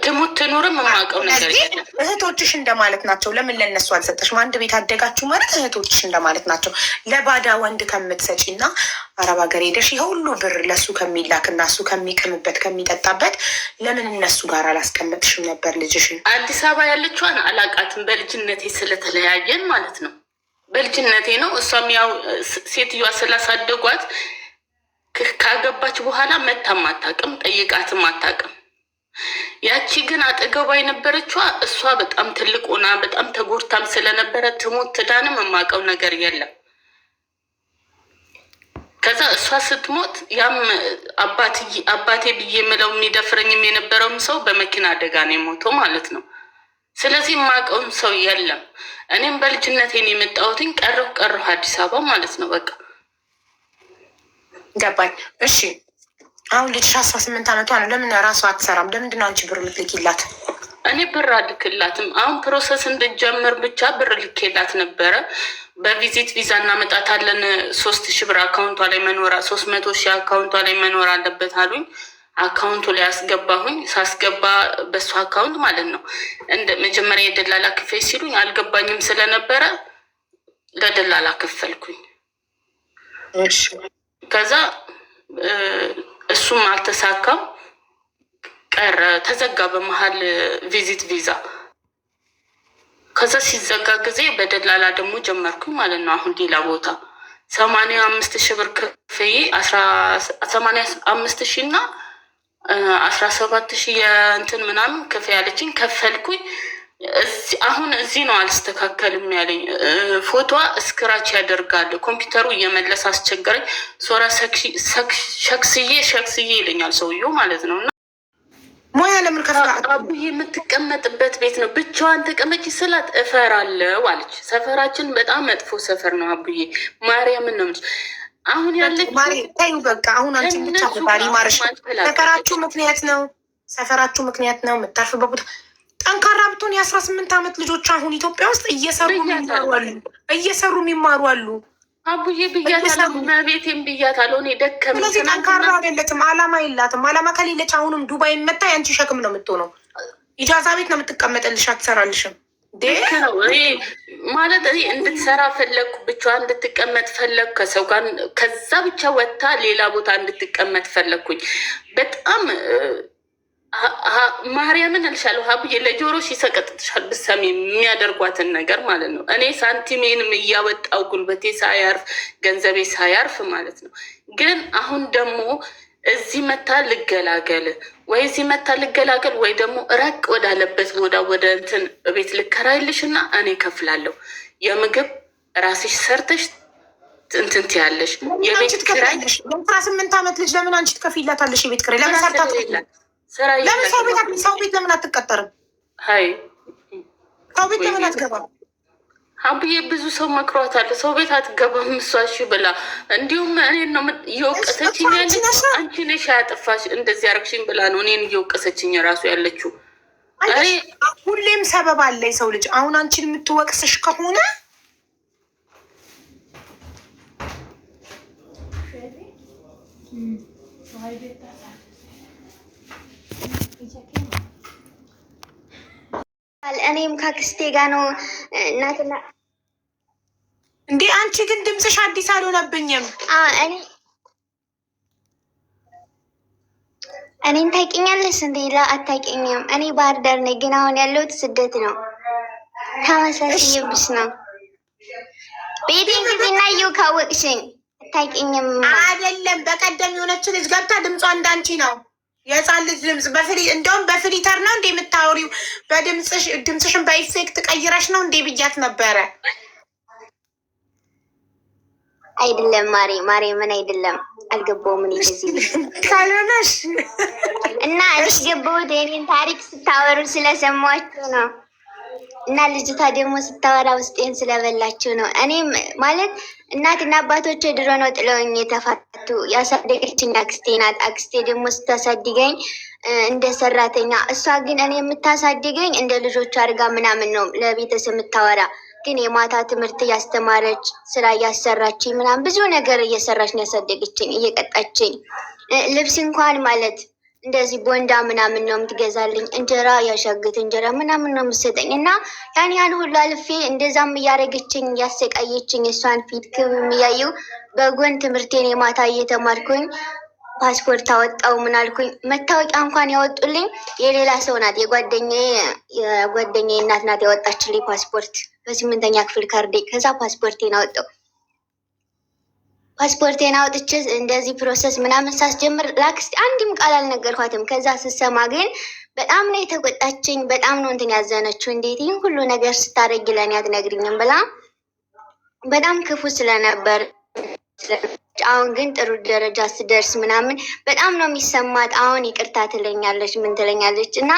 ትሙት ትኑርም የማውቀው ነገር የለም። እህቶችሽ እንደማለት ናቸው። ለምን ለእነሱ አልሰጠሽም? አንድ ቤት አደጋችሁ ማለት እህቶችሽ እንደማለት ናቸው። ለባዳ ወንድ ከምትሰጪ እና አረብ ሀገር ሄደሽ የሁሉ ብር ለሱ ከሚላክ እና እሱ ከሚቅምበት ከሚጠጣበት ለምን እነሱ ጋር አላስቀመጥሽም ነበር ልጅሽን? አዲስ አበባ ያለችዋን አላቃትም። በልጅነቴ ስለተለያየን ማለት ነው። በልጅነቴ ነው። እሷም ያው ሴትዮዋ ስላሳደጓት ካገባች በኋላ መታም አታውቅም፣ ጠይቃትም አታውቅም። ያቺ ግን አጠገቧ የነበረችዋ እሷ በጣም ትልቅ ሆና በጣም ተጎድታም ስለነበረ ትሞት ትዳንም የማውቀው ነገር የለም። ከዛ እሷ ስትሞት ያም አባቴ ብዬ የምለው የሚደፍረኝም የነበረውም ሰው በመኪና አደጋ ነው የሞተው ማለት ነው። ስለዚህ የማውቀውም ሰው የለም። እኔም በልጅነቴን የመጣሁትኝ ቀረሁ አዲስ አበባ ማለት ነው። በቃ ገባኝ። እሺ አሁን ልጅሽ 18 ዓመቷ ነው። ለምን ራሷ አትሰራም? ለምንድን ነው አንቺ ብር ልትልኪላት? እኔ ብር አልክላትም። አሁን ፕሮሰስ እንድጀምር ብቻ ብር ልኬላት ነበረ። በቪዚት ቪዛ እናመጣታለን 3,000 ብር አካውንቷ ላይ መኖራ 300,000 አካውንቷ ላይ መኖር አለበት አሉኝ። አካውንቱ ላይ አስገባሁኝ። ሳስገባ በሱ አካውንት ማለት ነው እንደ መጀመሪያ የደላላ ክፈይ ሲሉኝ አልገባኝም ስለነበረ ለደላላ ከፈልኩኝ። ከዛ እሱም አልተሳካም ቀረ፣ ተዘጋ በመሀል ቪዚት ቪዛ። ከዛ ሲዘጋ ጊዜ በደላላ ደግሞ ጀመርኩኝ ማለት ነው። አሁን ሌላ ቦታ 85,000 ብር ክፍዬ 85,000 እና 17,000 የእንትን ምናምን ክፍያ ያለችኝ ከፈልኩኝ። አሁን እዚህ ነው አልስተካከልም ያለኝ። ፎቶዋ እስክራች ያደርጋል ኮምፒውተሩ እየመለስ አስቸገረኝ። ሶራ ሸክስዬ ይለኛል ሰውየው ማለት ነው። ሞያ ለምን አቡዬ የምትቀመጥበት ቤት ነው ብቻዋን ተቀመጪ ስላት እፈራለሁ አለች። ሰፈራችን በጣም መጥፎ ሰፈር ነው አቡዬ ማርያምን ነው እንጂ አሁን ያለች ታዩ በቃ አሁን አንቺ ብቻ ባሪ ማርሽ ሰፈራችሁ ምክንያት ነው የምታርፍበት ቦታ ጠንካራ ብትሆን የ18 ዓመት ልጆች አሁን ኢትዮጵያ ውስጥ እየሰሩ የሚማሩ አሉ። አቡዬ ብያታለሁ፣ መቤቴን ብያታለሁ። እኔ ደከመኝ። ስለዚህ ጠንካራ አይደለችም፣ አላማ የላትም። አላማ ከሌለች አሁንም ዱባይ መታ የአንቺ ሸክም ነው የምትሆነው። ኢጃዛ ቤት ነው የምትቀመጠልሽ፣ አትሰራልሽም ማለት እኔ እንድትሰራ ፈለግኩ፣ ብቻዋ እንድትቀመጥ ፈለግኩ ከሰው ጋር። ከዛ ብቻ ወጥታ ሌላ ቦታ እንድትቀመጥ ፈለግኩኝ በጣም ማርያምን እልሻለሁ ሀብዬ ለጆሮሽ ይሰቀጥጥሻል ብትሰሚ የሚያደርጓትን ነገር ማለት ነው። እኔ ሳንቲሜንም እያወጣው ጉልበቴ ሳያርፍ ገንዘቤ ሳያርፍ ማለት ነው። ግን አሁን ደግሞ እዚህ መታ ልገላገል ወይ ደግሞ ራቅ ወዳለበት ወደ እንትን ቤት ልከራይልሽ እና እኔ ከፍላለሁ። የምግብ ራስሽ ሰርተሽ እንትን ትያለሽ። የቤት ኪራይ 18 ዓመት ልጅ ለምን አንቺ ትከፊላታለሽ? የቤት ኪራይ ለምን ሰርታት ለምን ሰው ቤት ለምን አትቀጠርም? ሰው ቤት ለምን አትገባም? አብዬ ብዙ ሰው መክሯታል። ሰው ቤት አትገባም እሷ እሺ ብላ፣ እንዲሁም እኔን ነው እየወቀሰችኝ ያለች። አንቺ ነሽ ያጠፋሽ እንደዚህ ያረግሽኝ ብላ ነው እኔን እየወቀሰችኝ ራሱ ያለችው። ሁሌም ሰበብ አለ የሰው ልጅ። አሁን አንቺን የምትወቅስሽ ከሆነ እኔም ከአክስቴ ጋር ነው እናትና እንዴ። አንቺ ግን ድምፅሽ አዲስ አልሆነብኝም። እኔን ታውቂኛለሽ እንዴ? አታውቂኝም። እኔ ባህር ዳር ነኝ፣ ግን አሁን ያለሁት ስደት ነው። ተመሳሳይብሽ ነው። ቤቴን ጊዜና እየው ካወቅሽኝ ታውቂኝም አይደለም። በቀደም የሆነች ልጅ ገብታ ድምጿ እንዳንቺ ነው። የህፃን ልጅ ድምፅ እንደውም በፍሊተር ነው እንዴ የምታወሪው? ድምፅሽን በኢፌክት ቀይረሽ ነው እንዴ ብያት ነበረ። አይደለም ማሬ ምን አይደለም፣ አልገባውም። ምን ይዚህ ካልሆነሽ እና እኔ ገባሁት የኔን ታሪክ ስታወሩ ስለሰማችሁ ነው። እና ልጅቷ ደግሞ ስታወራ ውስጤን ስለበላችሁ ነው። እኔም ማለት እናትና አባቶች ድሮ ነው ጥለውኝ የተፋቱ። ያሳደገችኝ አክስቴ ናት። አክስቴ ደግሞ ስታሳድገኝ እንደ ሰራተኛ፣ እሷ ግን እኔ የምታሳድገኝ እንደ ልጆቹ አድርጋ ምናምን ነው ለቤተሰብ የምታወራ። ግን የማታ ትምህርት እያስተማረች ስራ እያሰራችኝ ምናምን ብዙ ነገር እየሰራች ነው ያሳደገችኝ፣ እየቀጣችኝ። ልብስ እንኳን ማለት እንደዚህ ቦንዳ ምናምን ነው የምትገዛልኝ። እንጀራ ያሻግት እንጀራ ምናምን ነው የምትሰጠኝ። እና ያን ሁሉ አልፌ እንደዛም እያደረገችኝ እያሰቃየችኝ እሷን ፊት ክብ የሚያዩ በጎን ትምህርቴን የማታ እየተማርኩኝ ፓስፖርት አወጣው ምን አልኩኝ። መታወቂያ እንኳን ያወጡልኝ የሌላ ሰው ናት፣ የጓደኛዬ እናት ናት ያወጣችልኝ ፓስፖርት በ8ኛ ክፍል ካርዴ። ከዛ ፓስፖርቴን አወጣው። ፓስፖርቴን አውጥቼ እንደዚህ ፕሮሰስ ምናምን ሳስጀምር ላክስቴ አንድም ቃል አልነገርኳትም። ከዛ ስሰማ ግን በጣም ነው የተቆጣችኝ። በጣም ነው እንትን ያዘነችው። እንዴት ይህን ሁሉ ነገር ስታደርጊ ለእኔ አትነግሪኝም ብላ በጣም ክፉ ስለነበር፣ አሁን ግን ጥሩ ደረጃ ስደርስ ምናምን በጣም ነው የሚሰማት። አሁን ይቅርታ ትለኛለች፣ ምን ትለኛለች። እና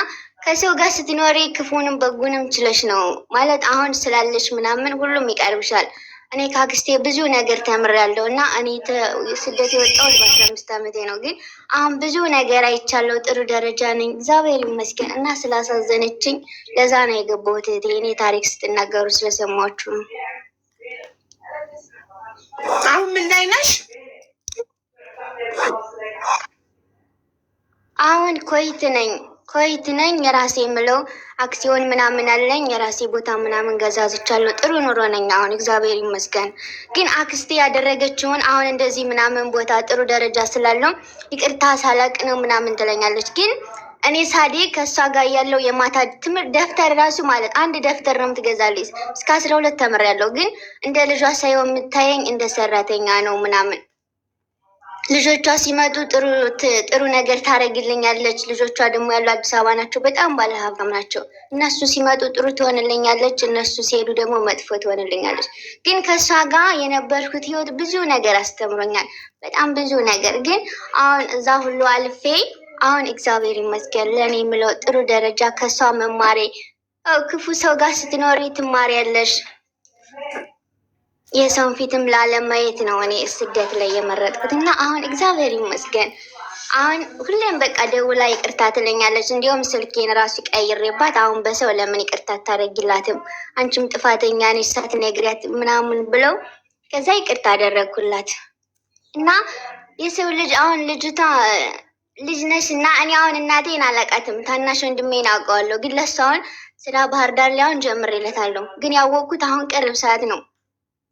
ከሰው ጋር ስትኖሪ ክፉንም በጉንም ችለሽ ነው ማለት አሁን ስላለሽ ምናምን ሁሉም ይቀርብሻል። እኔ ከአክስቴ ብዙ ነገር ተምሬያለሁ እና እኔ ስደት የወጣሁት በ15 ዓመቴ ነው። ግን አሁን ብዙ ነገር አይቻለሁ። ጥሩ ደረጃ ነኝ፣ እግዚአብሔር ይመስገን። እና ስላሳዘነችኝ ለዛ ነው የገባሁት። እኔ ታሪክ ስትናገሩ ስለሰማችሁ ነው። አሁን ምን ላይ ነሽ? አሁን ኮይት ነኝ። የራሴ የምለው አክሲዮን ምናምን አለኝ። የራሴ ቦታ ምናምን ገዛዝቻለሁ። ጥሩ ኑሮ ነኝ አሁን እግዚአብሔር ይመስገን። ግን አክስቴ ያደረገችውን አሁን እንደዚህ ምናምን ቦታ ጥሩ ደረጃ ስላለው ይቅርታ ሳላቅ ነው ምናምን ትለኛለች። ግን እኔ ሳዴ ከእሷ ጋር ያለው የማታ ትምህርት ደብተር ራሱ ማለት አንድ ደብተር ነው የምትገዛልኝ። እስከ 12 ተምሬያለሁ። ግን እንደ ልጇ ሳይሆን የምታየኝ እንደ ሰራተኛ ነው ምናምን። ልጆቿ ሲመጡ ጥሩ ነገር ታደርግልኛለች። ልጆቿ ደግሞ ያሉ አዲስ አበባ ናቸው። በጣም ባለሀብታም ናቸው። እነሱ ሲመጡ ጥሩ ትሆንልኛለች፣ እነሱ ሲሄዱ ደግሞ መጥፎ ትሆንልኛለች። ግን ከእሷ ጋር የነበርኩት ህይወት ብዙ ነገር አስተምሮኛል፣ በጣም ብዙ ነገር። ግን አሁን እዛ ሁሉ አልፌ አሁን እግዚአብሔር ይመስገን ለእኔ የምለው ጥሩ ደረጃ ከእሷ መማሬ። ክፉ ሰው ጋር ስትኖሪ ትማሪያለሽ። የሰውን ፊትም ላለማየት ነው እኔ ስደት ላይ የመረጥኩት እና አሁን እግዚአብሔር ይመስገን አሁን ሁሌም በቃ ደውላ ይቅርታ ትለኛለች። እንዲሁም ስልኬን ራሱ ቀይሬባት አሁን በሰው ለምን ይቅርታ አታደርጊላትም? አንቺም ጥፋተኛ ነሽ ሳትነግሪያት ምናምን ብለው ከዛ ይቅርታ አደረግኩላት እና የሰው ልጅ አሁን ልጅቷ ልጅ ነሽ እና እኔ አሁን እናቴን አላውቃትም፣ ታናሽ ወንድሜን አውቀዋለሁ። ግን ለእሱ አሁን ስራ ባህር ዳር ላይ አሁን ጀምሬለታለሁ። ግን ያወቅኩት አሁን ቅርብ ሰዓት ነው።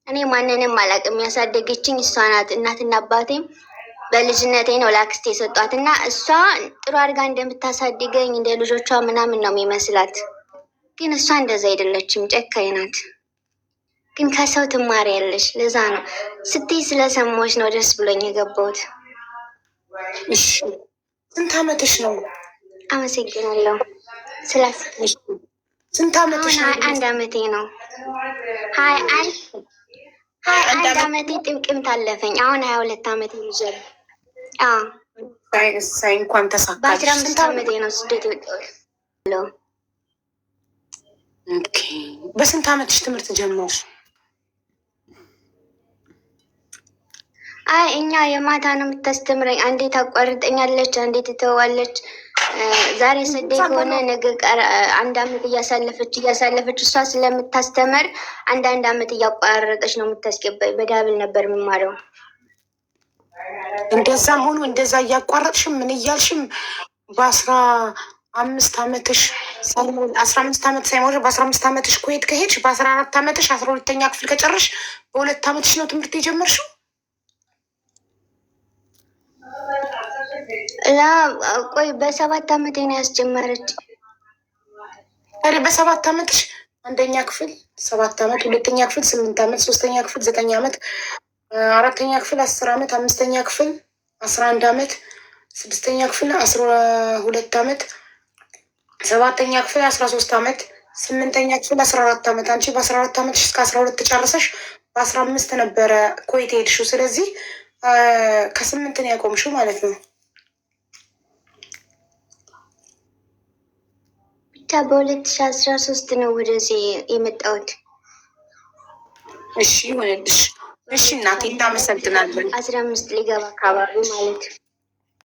እኔ ማንንም አላውቅም። ያሳደገችኝ እሷ ናት። እናትና አባቴም በልጅነቴ ነው ለአክስቴ የሰጧት እና እሷ ጥሩ አድርጋ እንደምታሳድገኝ እንደ ልጆቿ ምናምን ነው የሚመስላት። ግን እሷ እንደዛ አይደለችም፣ ጨካኝ ናት። ግን ከሰው ትማሪያለሽ። ለዛ ነው ስትይ ስለሰማሁሽ ነው ደስ ብሎኝ የገባሁት። እሺ ስንት ዓመትሽ ነው? አመሰግናለሁ። ስላስሽ ስንት ዓመትሽ ነው? 21 ዓመቴ ነው። 21 ዓመቴ ጥቅምት አለፈኝ። አሁን 22 ዓመቴ ይዤ ሳይ እንኳን ተሳካ። በ15 ዓመቴ ነው ስደት የወጣሁት። በስንት ዓመትሽ ትምህርት ጀመርሽ? አይ እኛ የማታ ነው የምታስተምረኝ። አንዴ ታቋርጠኛለች፣ አንዴ ትተዋለች። ዛሬ ስደት ከሆነ ነገ አንድ ዓመት እያሳለፈች እሷ ስለምታስተምር አንድ ዓመት እያቋረጠች ነው የምታስገባኝ። በዳብል ነበር የምማረው። እንደዛም ሆኖ እንደዛ እያቋረጥሽም ምን እያልሽም በ15 ዓመትሽ 15 ዓመት ሳይሞሽ በ15 ዓመትሽ ኩዌት ከሄድሽ በ14 ዓመትሽ 12ኛ ክፍል ከጨረሽ በ2 ዓመትሽ ነው ትምህርት የጀመርሽው? ቆይ በ7 ዓመቴ ነው ያስጀመረች። በ7 ዓመትሽ አንደኛ ክፍል 7 ዓመት፣ 2ኛ ክፍል 8 ዓመት፣ 3ኛ ክፍል 9 ዓመት፣ 4ኛ ክፍል 10 ዓመት፣ 5ኛ ክፍል 11 ዓመት፣ 6ኛ ክፍል 12 ዓመት፣ 7ኛ ክፍል 13 ዓመት፣ 8ኛ ክፍል 14 ዓመት። አንቺ በ14 ዓመትሽ እስከ 12 ጨርሰሽ በ15 ነበረ ኩዌት ሄድሽው። ስለዚህ ከ8 ነው ያቆምሽው ማለት ነው። ብቻ በ2013 ነው ወደዚህ የመጣሁት። እሺ ይሆንልሽ። እሺ እናቴ እናመሰግናለን። 15 ሊገባ አካባቢ ማለት ነው።